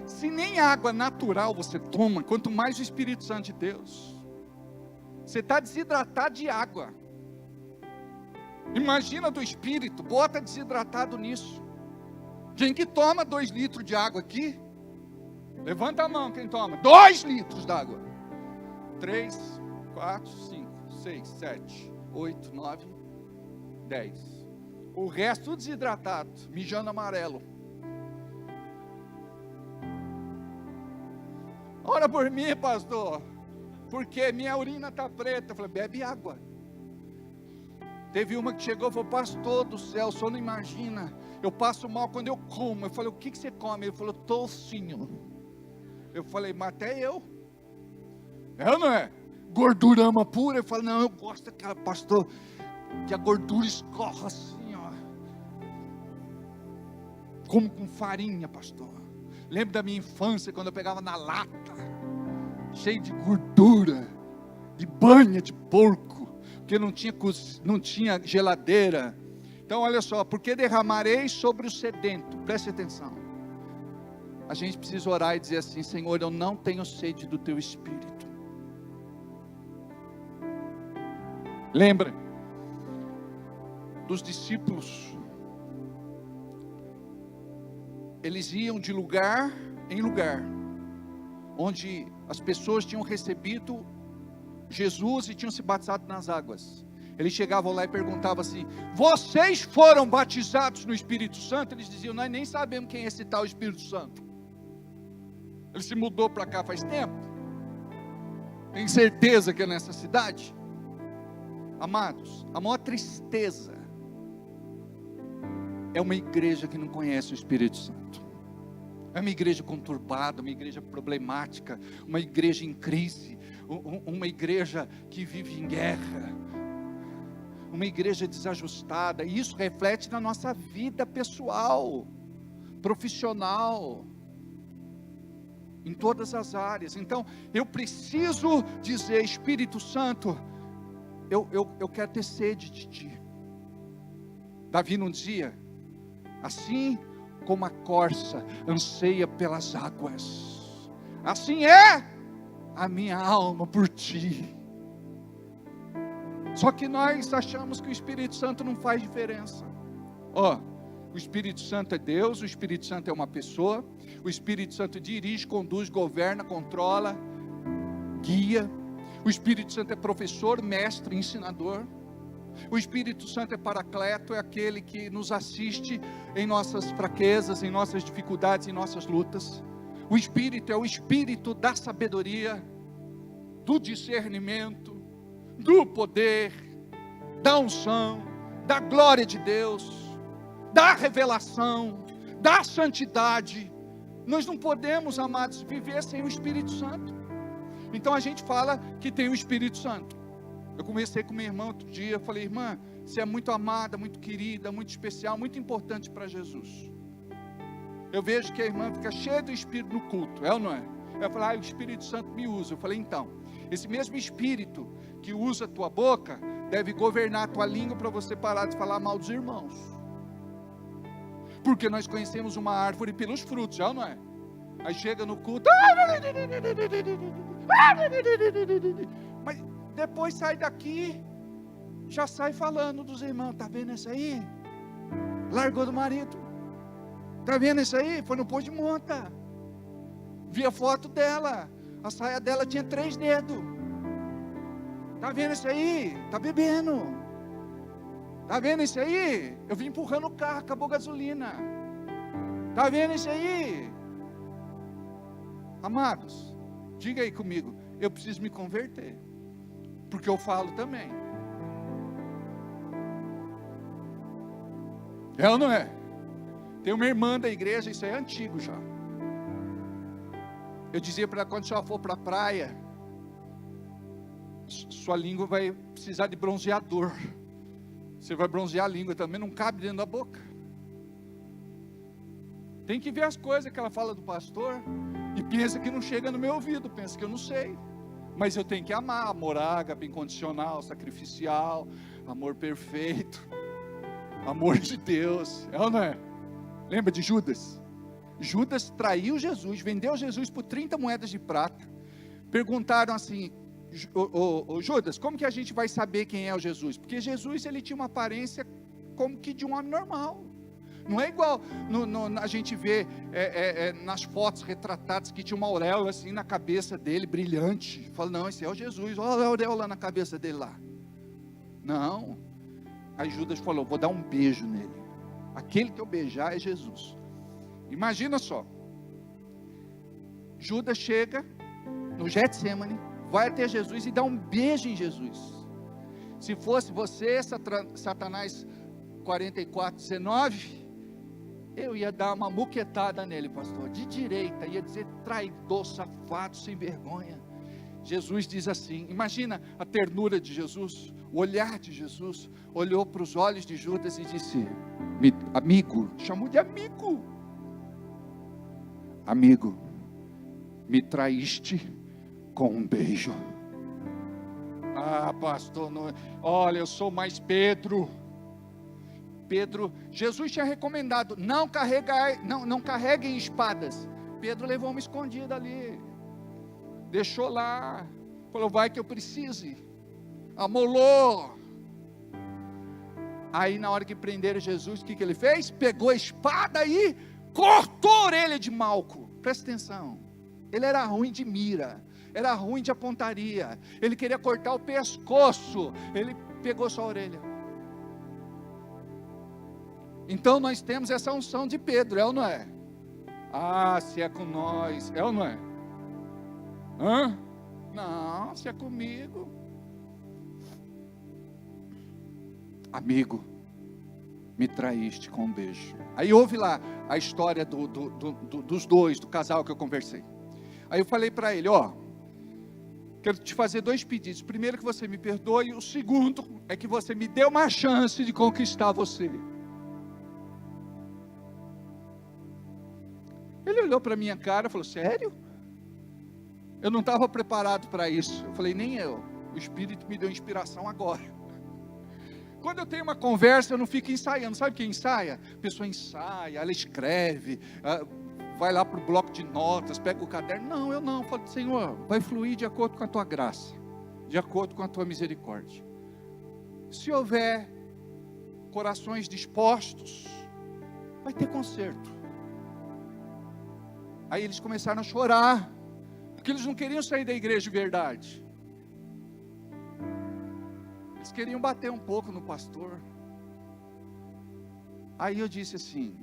Speaker 8: Se nem água natural você toma, quanto mais o Espírito Santo de Deus, você está desidratado de água. Imagina do Espírito, bota desidratado nisso. Quem que toma 2 litros de água aqui? Levanta a mão quem toma 2 litros d'água. 3, 4, 5, 6, 7, 8, 9, 10. O resto tudo desidratado, mijando amarelo. Ora por mim, pastor, porque minha urina está preta. Eu falei, bebe água. Teve uma que chegou e falou, pastor do céu, o senhor não imagina, eu passo mal quando eu como. Eu falei, o que você come? Ele falou, toucinho. Eu falei, mas até eu. É, não é? Gordurama pura. Eu falei, não, eu gosto daquela, pastor, que a gordura escorra assim, ó. Como com farinha, pastor. Lembro da minha infância, quando eu pegava na lata, cheio de gordura, de banha de porco, porque não tinha geladeira. Então olha só, porque derramarei sobre o sedento, preste atenção. A gente precisa orar e dizer assim, Senhor, eu não tenho sede do teu Espírito. Lembra dos discípulos? Eles iam de lugar em lugar, onde as pessoas tinham recebido Jesus e tinham se batizado nas águas. Eles chegavam lá e perguntavam assim, vocês foram batizados no Espírito Santo? Eles diziam, nós nem sabemos quem é esse tal Espírito Santo. Ele se mudou para cá faz tempo? Tem certeza que é nessa cidade? Amados, a maior tristeza é uma igreja que não conhece o Espírito Santo. É uma igreja conturbada, uma igreja problemática, uma igreja em crise, uma igreja que vive em guerra, uma igreja desajustada. E isso reflete na nossa vida pessoal, profissional, em todas as áreas. Então, eu preciso dizer, Espírito Santo, eu quero ter sede de ti. Davi não dizia, assim como a corça anseia pelas águas, assim é a minha alma por ti. Só que nós achamos que o Espírito Santo não faz diferença. O Espírito Santo é Deus, o Espírito Santo é uma pessoa, o Espírito Santo dirige, conduz, governa, controla, guia. O Espírito Santo é professor, mestre, ensinador. O Espírito Santo é paracleto, é aquele que nos assiste em nossas fraquezas, em nossas dificuldades, em nossas lutas. O Espírito é o Espírito da sabedoria, do discernimento, do poder, da unção, da glória de Deus, da revelação, da santidade. Nós não podemos, amados, viver sem o Espírito Santo. Então a gente fala que tem o Espírito Santo. Eu conversei com minha irmã outro dia, eu falei, irmã, você é muito amada, muito querida, muito especial, muito importante para Jesus. Eu vejo que a irmã fica cheia do Espírito no culto, é ou não é? Ela fala, o Espírito Santo me usa. Eu falei, então, esse mesmo Espírito que usa a tua boca, deve governar a tua língua para você parar de falar mal dos irmãos. Porque nós conhecemos uma árvore pelos frutos, é ou não é? Aí chega no culto, mas depois sai daqui, já sai falando dos irmãos, tá vendo isso aí? Largou do marido, tá vendo isso aí? Foi no pôr de monta, vi a foto dela, a saia dela tinha 3 dedos, tá vendo isso aí? Tá bebendo, tá vendo isso aí? Eu vim empurrando o carro, acabou a gasolina, tá vendo isso aí? Amados, diga aí comigo, eu preciso me converter, porque eu falo também. É ou não é? Tem uma irmã da igreja, isso é antigo já. Eu dizia para ela, quando a senhora for para a praia, sua língua vai precisar de bronzeador. Você vai bronzear a língua também, não cabe dentro da boca. Tem que ver as coisas que ela fala do pastor, e pensa que não chega no meu ouvido, pensa que eu não sei. Mas eu tenho que amar, amor ágape, incondicional, sacrificial, amor perfeito, amor de Deus, é ou não é? Lembra de Judas? Judas traiu Jesus, vendeu Jesus por 30 moedas de prata. Perguntaram assim, Judas, como que a gente vai saber quem é o Jesus? Porque Jesus, ele tinha uma aparência como que de um homem normal. Não é igual a gente vê nas fotos retratadas que tinha uma auréola assim na cabeça dele, brilhante. Fala, não, esse é o Jesus, olha a auréola na cabeça dele lá. Não. Aí Judas falou, vou dar um beijo nele. Aquele que eu beijar é Jesus. Imagina só. Judas chega no Getsemane, vai até Jesus e dá um beijo em Jesus. Se fosse você, Satanás 44:19, eu ia dar uma muquetada nele, pastor, de direita, ia dizer, traidor, safado, sem vergonha. Jesus diz assim, imagina a ternura de Jesus, o olhar de Jesus, olhou para os olhos de Judas e disse, amigo, chamou de amigo, amigo, me traíste com um beijo. Ah, pastor, não, olha, eu sou mais Pedro, Jesus tinha recomendado, não carreguem espadas. Pedro levou uma escondida ali, deixou lá, falou, vai que eu precise, amolou. Aí na hora que prenderam Jesus, o que ele fez? Pegou a espada e cortou a orelha de Malco. Presta atenção, ele era ruim de mira, era ruim de apontaria, ele queria cortar o pescoço, ele pegou só a orelha. Então nós temos essa unção de Pedro, é ou não é? Ah, se é com nós, é ou não é? Hã? Não, se é comigo. Amigo, me traíste com um beijo. Aí ouve lá a história dos dois, do casal que eu conversei. Aí eu falei para ele, quero te fazer 2 pedidos. Primeiro que você me perdoe, o segundo é que você me dê uma chance de conquistar você. Ele olhou para a minha cara e falou, sério? Eu não estava preparado para isso. Eu falei, nem eu. O Espírito me deu inspiração agora. Quando eu tenho uma conversa, eu não fico ensaiando. Sabe quem ensaia? A pessoa ensaia, ela escreve, vai lá para o bloco de notas, pega o caderno. Não, eu não. Eu falo, Senhor, vai fluir de acordo com a tua graça, de acordo com a tua misericórdia. Se houver corações dispostos, vai ter conserto. Aí eles começaram a chorar, porque eles não queriam sair da igreja de verdade. Eles queriam bater um pouco no pastor. Aí eu disse assim: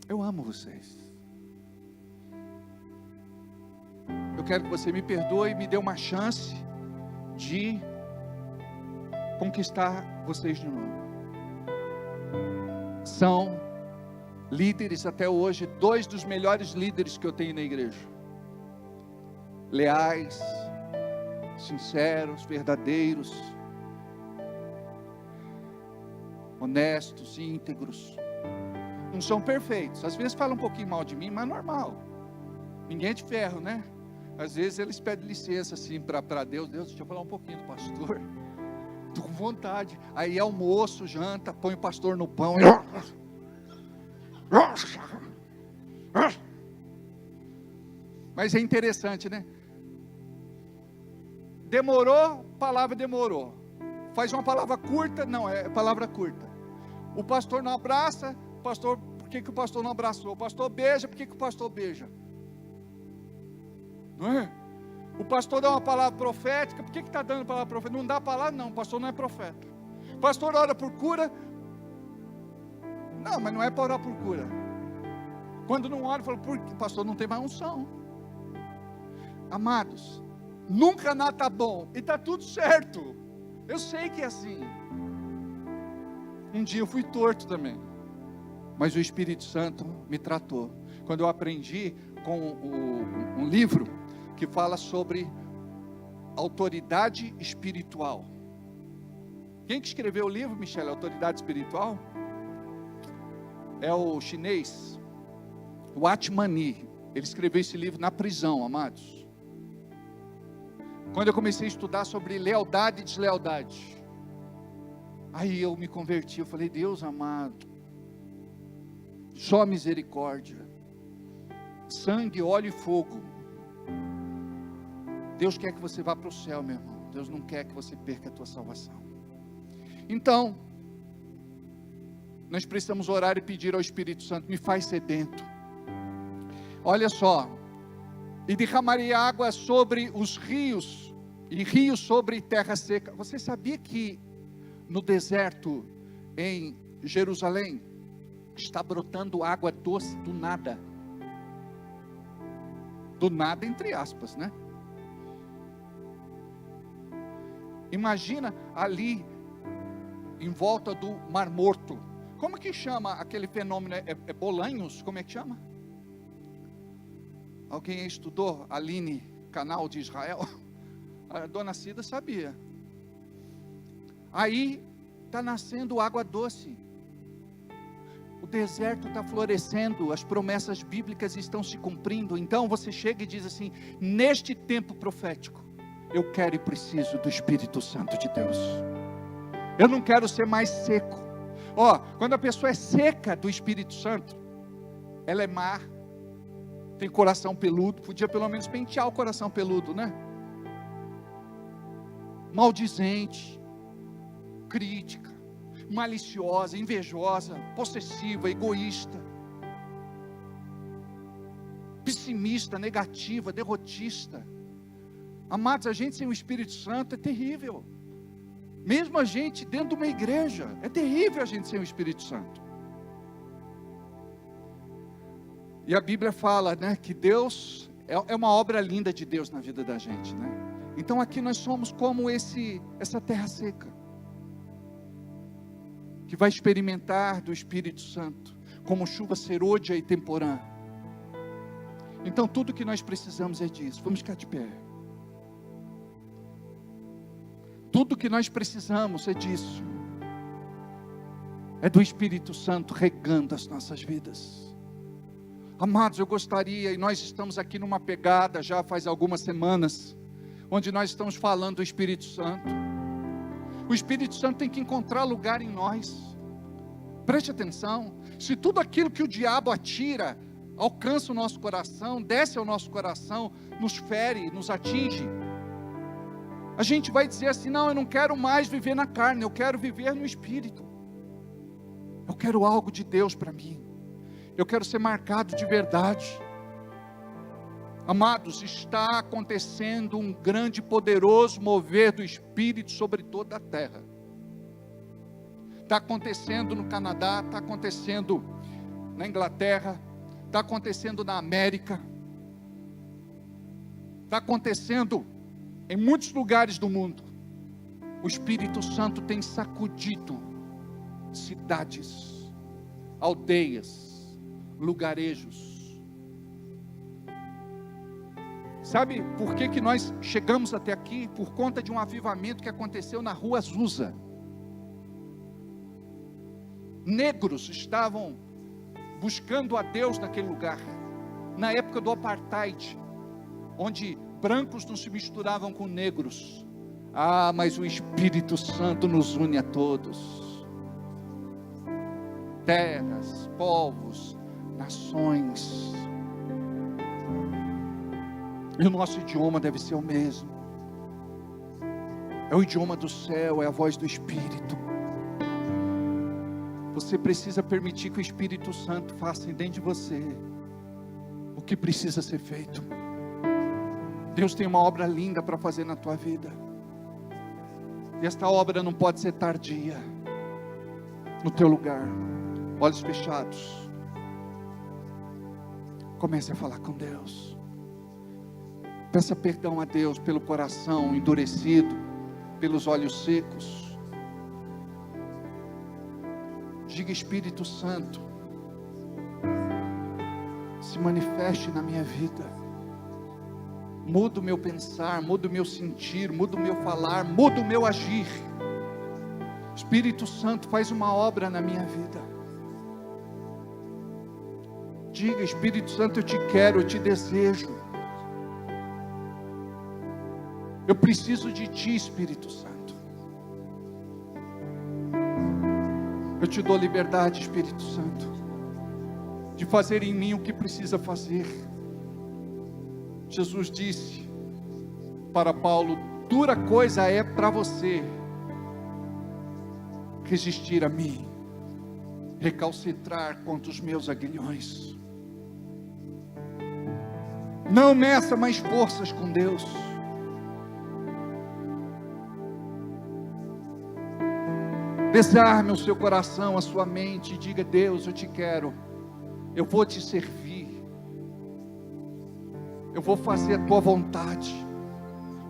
Speaker 8: eu amo vocês. Eu quero que você me perdoe e me dê uma chance de conquistar vocês de novo. São líderes até hoje, 2 dos melhores líderes que eu tenho na igreja. Leais, sinceros, verdadeiros, honestos, íntegros. Não são perfeitos, às vezes falam um pouquinho mal de mim, mas é normal. Ninguém é de ferro, né? Às vezes eles pedem licença assim para Deus. Deus, deixa eu falar um pouquinho do pastor. Estou com vontade. Aí almoço, janta, põe o pastor no pão. Mas é interessante, né? Demorou, palavra demorou. Faz uma palavra curta, não, é palavra curta. O pastor não abraça, pastor, por que o pastor não abraçou? O pastor beija, por que o pastor beija? Não é? O pastor dá uma palavra profética, por que está dando palavra profética? Não dá palavra, não, o pastor não é profeta. O pastor ora por cura, não, mas não é para orar por cura. Quando não ora, fala, por que o pastor não tem mais unção? Amados, nunca nada está bom, e está tudo certo. Eu sei que é assim. Um dia eu fui torto também, mas o Espírito Santo me tratou. Quando eu aprendi com um livro que fala sobre autoridade espiritual. Quem que escreveu o livro, Michele? Autoridade espiritual? É o chinês Watmani. Ele escreveu esse livro na prisão, amados. Quando eu comecei a estudar sobre lealdade e deslealdade, aí eu me converti. Eu falei, Deus amado, só misericórdia, sangue, óleo e fogo. Deus quer que você vá para o céu, meu irmão. Deus não quer que você perca a tua salvação. Então, nós precisamos orar e pedir ao Espírito Santo, me faz sedento. Olha só, e derramarei água sobre os rios, e rios sobre terra seca. Você sabia que no deserto, em Jerusalém, está brotando água doce do nada? Do nada, entre aspas, né? Imagina ali, em volta do Mar Morto. Como que chama aquele fenômeno? É Bolanhos? Como é que chama? Alguém estudou? Aline, canal de Israel? A dona Cida sabia. Aí está nascendo água doce. O deserto está florescendo, as promessas bíblicas estão se cumprindo. Então você chega e diz assim: neste tempo profético, eu quero e preciso do Espírito Santo de Deus. Eu não quero ser mais seco. Quando a pessoa é seca do Espírito Santo, ela é má, tem coração peludo. Podia pelo menos pentear o coração peludo, né? Maldizente, crítica, maliciosa, invejosa, possessiva, egoísta, pessimista, negativa, derrotista. Amados, a gente sem o Espírito Santo é terrível. Mesmo a gente dentro de uma igreja, é terrível a gente sem o Espírito Santo. E a Bíblia fala, né, que Deus é uma obra linda de Deus na vida da gente, né? Então aqui nós somos como essa terra seca, que vai experimentar do Espírito Santo, como chuva serôdia e temporã. Então tudo que nós precisamos é disso. Vamos ficar de pé. Tudo que nós precisamos é disso. É do Espírito Santo regando as nossas vidas. Amados, eu gostaria, e nós estamos aqui numa pegada já faz algumas semanas, onde nós estamos falando do Espírito Santo. O Espírito Santo tem que encontrar lugar em nós. Preste atenção. Se tudo aquilo que o diabo atira alcança o nosso coração, desce ao nosso coração, nos fere, nos atinge, a gente vai dizer assim: não, eu não quero mais viver na carne, eu quero viver no Espírito. Eu quero algo de Deus para mim. Eu quero ser marcado de verdade. Amados, está acontecendo um grande e poderoso mover do Espírito sobre toda a terra. Está acontecendo no Canadá, está acontecendo na Inglaterra, está acontecendo na América, está acontecendo em muitos lugares do mundo. O Espírito Santo tem sacudido cidades, aldeias, lugarejos. Sabe por que nós chegamos até aqui? Por conta de um avivamento que aconteceu na rua Azusa. Negros estavam buscando a Deus naquele lugar, na época do apartheid, onde brancos não se misturavam com negros. Ah, mas o Espírito Santo nos une a todos. Terras, povos, nações. E o nosso idioma deve ser o mesmo. É o idioma do céu, é a voz do Espírito. Você precisa permitir que o Espírito Santo faça dentro de você o que precisa ser feito. Deus tem uma obra linda para fazer na tua vida. E esta obra não pode ser tardia. No teu lugar, olhos fechados, comece a falar com Deus. Peça perdão a Deus pelo coração endurecido, pelos olhos secos. Diga: Espírito Santo, se manifeste na minha vida. Muda o meu pensar, muda o meu sentir, muda o meu falar, muda o meu agir. Espírito Santo, faz uma obra na minha vida. Diga: Espírito Santo, eu te quero, eu te desejo. Eu preciso de ti, Espírito Santo. Eu te dou liberdade, Espírito Santo, de fazer em mim o que precisa fazer. Jesus disse para Paulo: dura coisa é para você resistir a mim, recalcitrar contra os meus aguilhões. Não meça mais forças com Deus. Desarme o seu coração, a sua mente, e diga: Deus, eu te quero, eu vou te servir, eu vou fazer a tua vontade.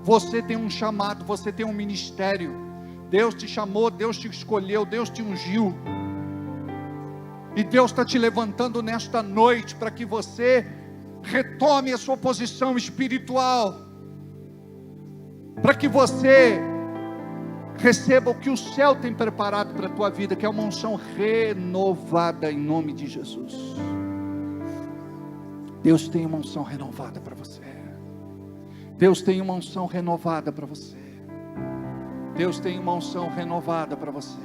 Speaker 8: Você tem um chamado, você tem um ministério. Deus te chamou, Deus te escolheu, Deus te ungiu. E Deus está te levantando nesta noite para que você retome a sua posição espiritual, para que você receba o que o céu tem preparado para a tua vida, que é uma unção renovada em nome de Jesus. Deus tem uma unção renovada para você. Deus tem uma unção renovada para você. Deus tem uma unção renovada para você.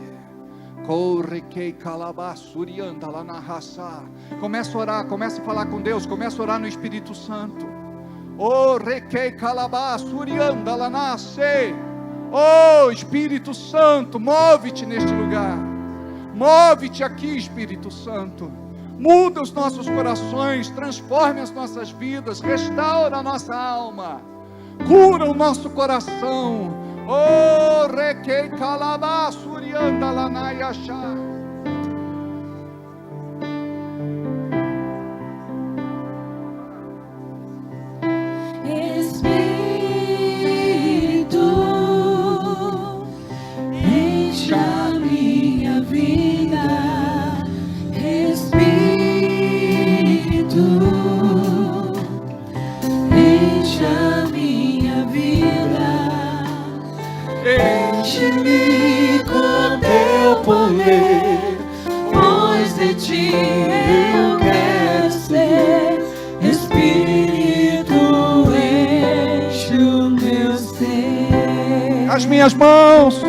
Speaker 8: Começa a orar, começa a falar com Deus, começa a orar no Espírito Santo. Oh Espírito Santo, move-te neste lugar. Move-te aqui, Espírito Santo. Muda os nossos corações, transforme as nossas vidas, restaura a nossa alma, cura o nosso coração. Oh, requei calabá, surianda lanayachá.
Speaker 6: Espírito, enche a minha vida. Espírito, enche a minha vida. Enche-me com teu poder, pois de ti eu quero ser. Espírito, enche o meu
Speaker 2: minhas mãos.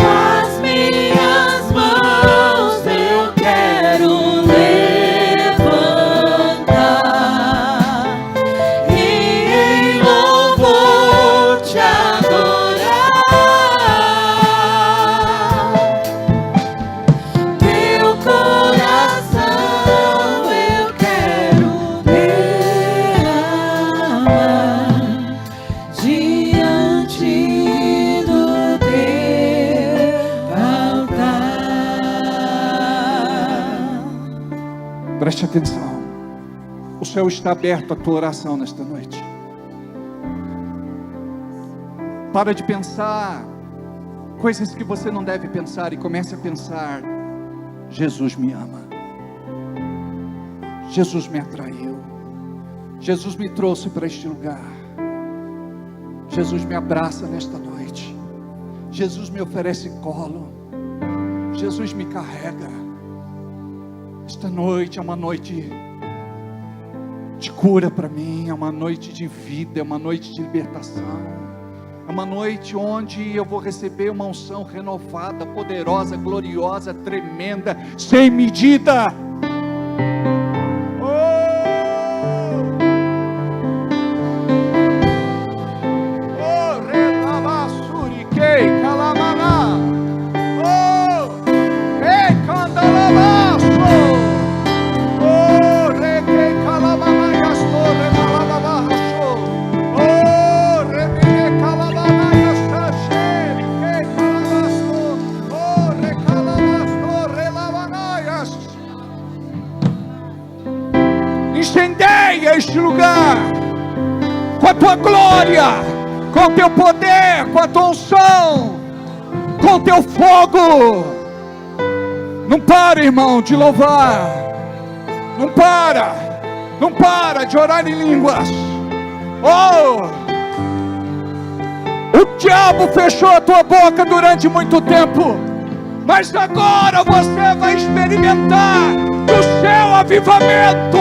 Speaker 6: As minhas mãos eu quero levantar e em louvor te adorar. Meu coração eu quero derramar diante do teu altar.
Speaker 2: Preste atenção. O céu está aberto à tua oração nesta noite. Para de pensar coisas que você não deve pensar e comece a pensar: Jesus me ama. Jesus me atraiu. Jesus me trouxe para este lugar. Jesus me abraça nesta noite. Jesus me oferece colo. Jesus me carrega. Esta noite é uma noite de cura para mim, é uma noite de vida, é uma noite de libertação, é uma noite onde eu vou receber uma unção renovada, poderosa, gloriosa, tremenda, sem medida. Incendeia este lugar com a tua glória, com o teu poder, com a tua unção, com o teu fogo. Não para, irmão, de louvar. Não para de orar em línguas. Oh! O diabo fechou a tua boca durante muito tempo, mas agora você vai experimentar do seu avivamento.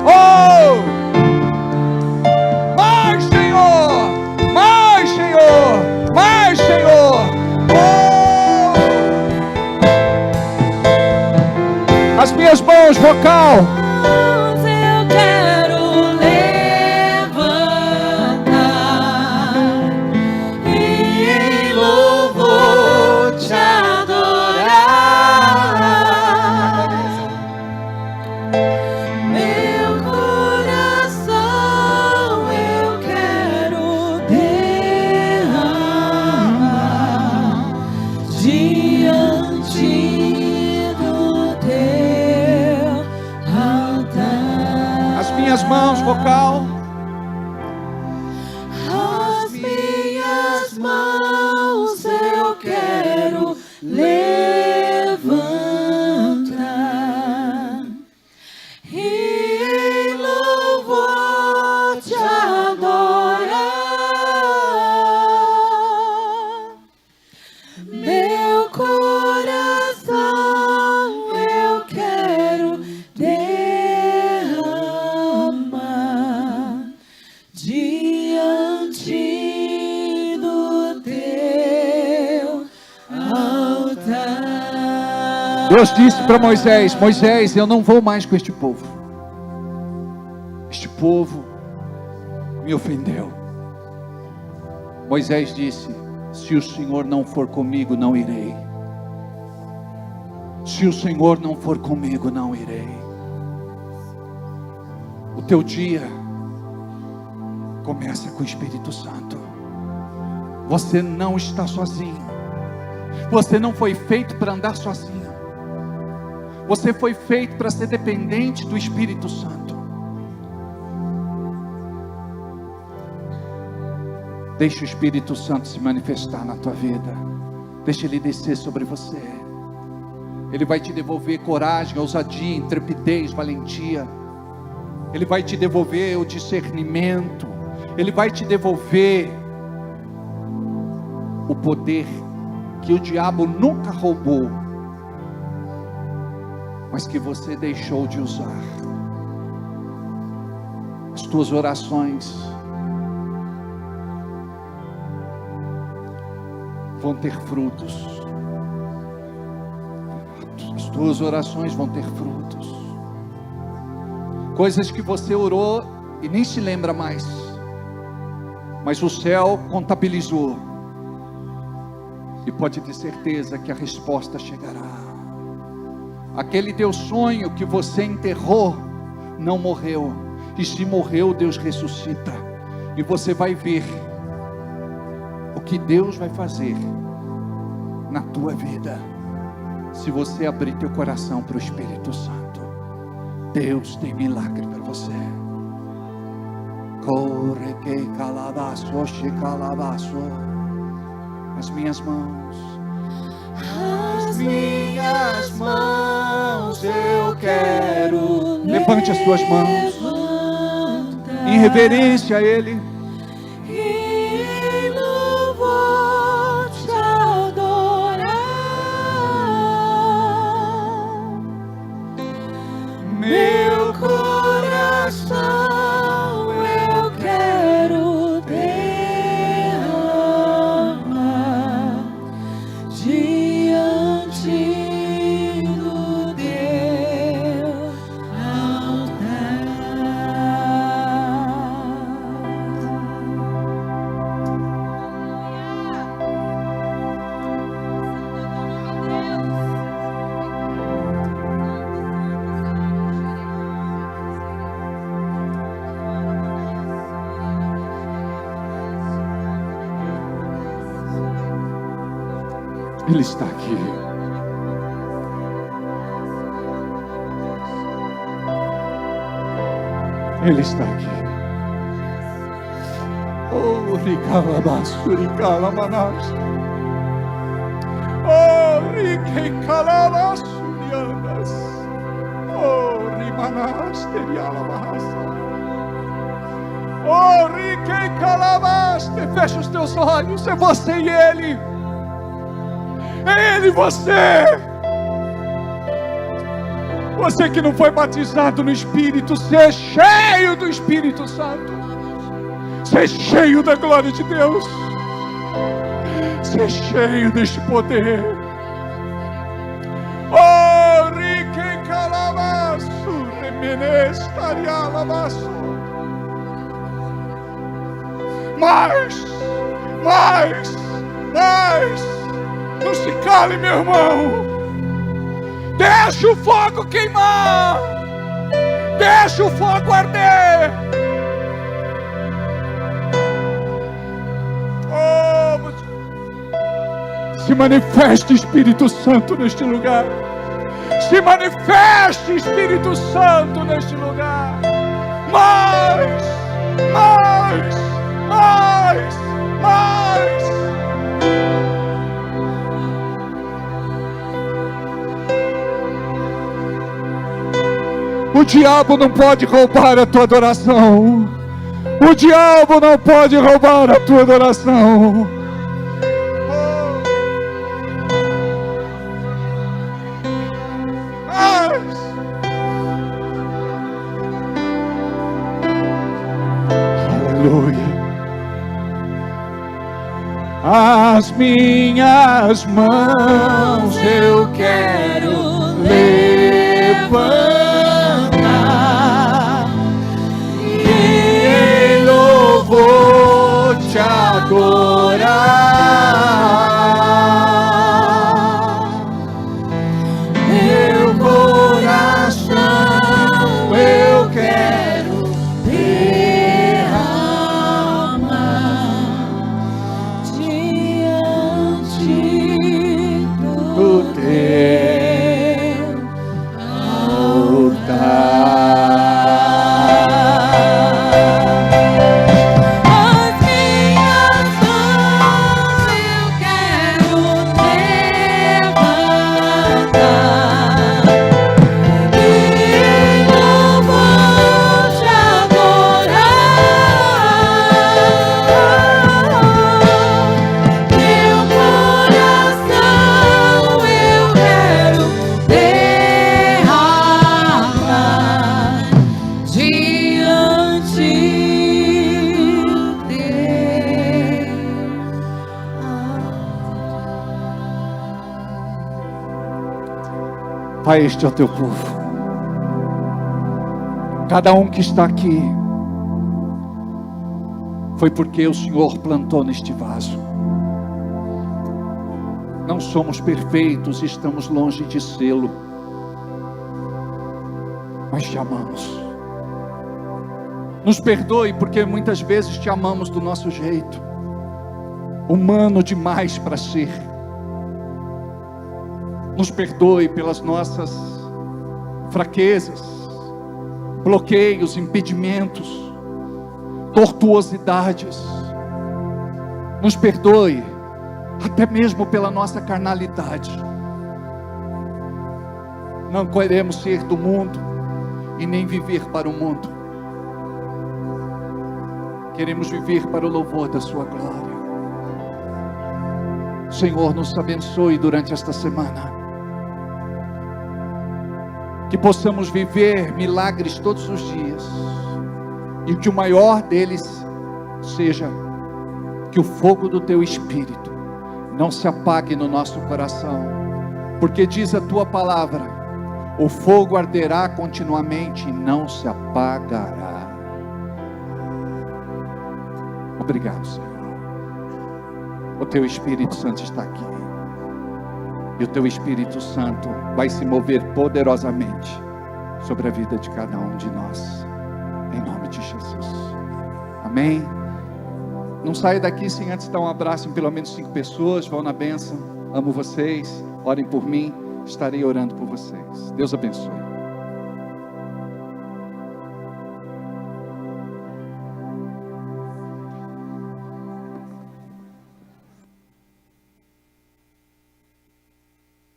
Speaker 2: Oh! Mais, Senhor! Mais, Senhor! Mais, Senhor! Oh! As minhas mãos, vocal.
Speaker 6: Eu quero levantar e em louvor te adorar. Meu coração eu quero derramar diante do teu altar.
Speaker 2: As minhas mãos, vocal.
Speaker 6: As minhas mãos eu quero levantar e em louvor te adorar. Meu coração eu quero derramar diante do teu altar.
Speaker 2: Deus disse para Moisés: Moisés, eu não vou mais com este povo. Este povo me ofendeu. Moisés disse: se o Senhor não for comigo, não irei. Se o Senhor não for comigo, não irei. O teu dia começa com o Espírito Santo. Você não está sozinho. Você não foi feito para andar sozinho. Você foi feito para ser dependente do Espírito Santo. Deixe o Espírito Santo se manifestar na tua vida. Deixe ele descer sobre você. Ele vai te devolver coragem, ousadia, intrepidez, valentia. Ele vai te devolver o discernimento. Ele vai te devolver o poder que o diabo nunca roubou, mas que você deixou de usar. As tuas orações
Speaker 8: vão ter frutos. As tuas orações vão ter frutos. Coisas que você orou e nem se lembra mais, mas o céu contabilizou. E pode ter certeza que a resposta chegará. Aquele teu sonho que você enterrou, não morreu. E se morreu, Deus ressuscita. E você vai ver o que Deus vai fazer na tua vida, se você abrir teu coração para o Espírito Santo. Deus tem milagre para você. Corre que calabaço, calabaço. As minhas mãos,
Speaker 6: As minhas mãos eu quero
Speaker 8: levante as suas mãos
Speaker 6: levantar
Speaker 8: em reverência a Ele.
Speaker 6: e louvor te adorar. Meu coração eu quero derramar diante do teu altar.
Speaker 8: Ele está aqui. Ele está aqui. Oh, ricalabaço, ricalamanas. Oh, ricalabaço, riandas. Oh, rimanas, terialabasa. Oh, ricalabaste. Fecha os teus olhos, é você e Ele. É Ele e você. Você que não foi batizado no Espírito, ser cheio do Espírito Santo. Ser cheio da glória de Deus. Ser cheio deste poder. Oh, rique calabaço, remenestarialabaço. Mais. Não se cale, meu irmão. Deixa o fogo queimar. Deixa o fogo arder. Oh, se manifeste, Espírito Santo, neste lugar. Se manifeste, Espírito Santo, neste lugar. Mais. O diabo não pode roubar a tua adoração. O diabo não pode roubar a tua adoração. Aleluia. As minhas mãos eu quero levantar e em louvor te adorar. Meu coração eu quero
Speaker 6: derramar diante do teu altar.
Speaker 8: Pai, este é o teu povo. Cada um que está aqui foi porque o Senhor plantou neste vaso. Não somos perfeitos, estamos longe de sê-lo, mas te amamos. Nos perdoe porque muitas vezes te amamos do nosso jeito, humano demais para ser. Nos perdoe pelas nossas fraquezas, bloqueios, impedimentos, tortuosidades. Nos perdoe até mesmo pela nossa carnalidade. Não queremos ser do mundo e nem viver para o mundo. Queremos viver para o louvor da sua glória. Senhor, nos abençoe durante esta semana. Que possamos viver milagres todos os dias. E que o maior deles seja que o fogo do teu Espírito não se apague no nosso coração. Porque diz a tua palavra: o fogo arderá continuamente e não se apagará. Obrigado, Senhor. O teu Espírito Santo está aqui. E o teu Espírito Santo vai se mover poderosamente sobre a vida de cada um de nós. Em nome de Jesus. Amém. Não saia daqui sem antes dar um abraço em pelo menos 5 pessoas. Vão na bênção. Amo vocês. Orem por mim. Estarei orando por vocês. Deus abençoe.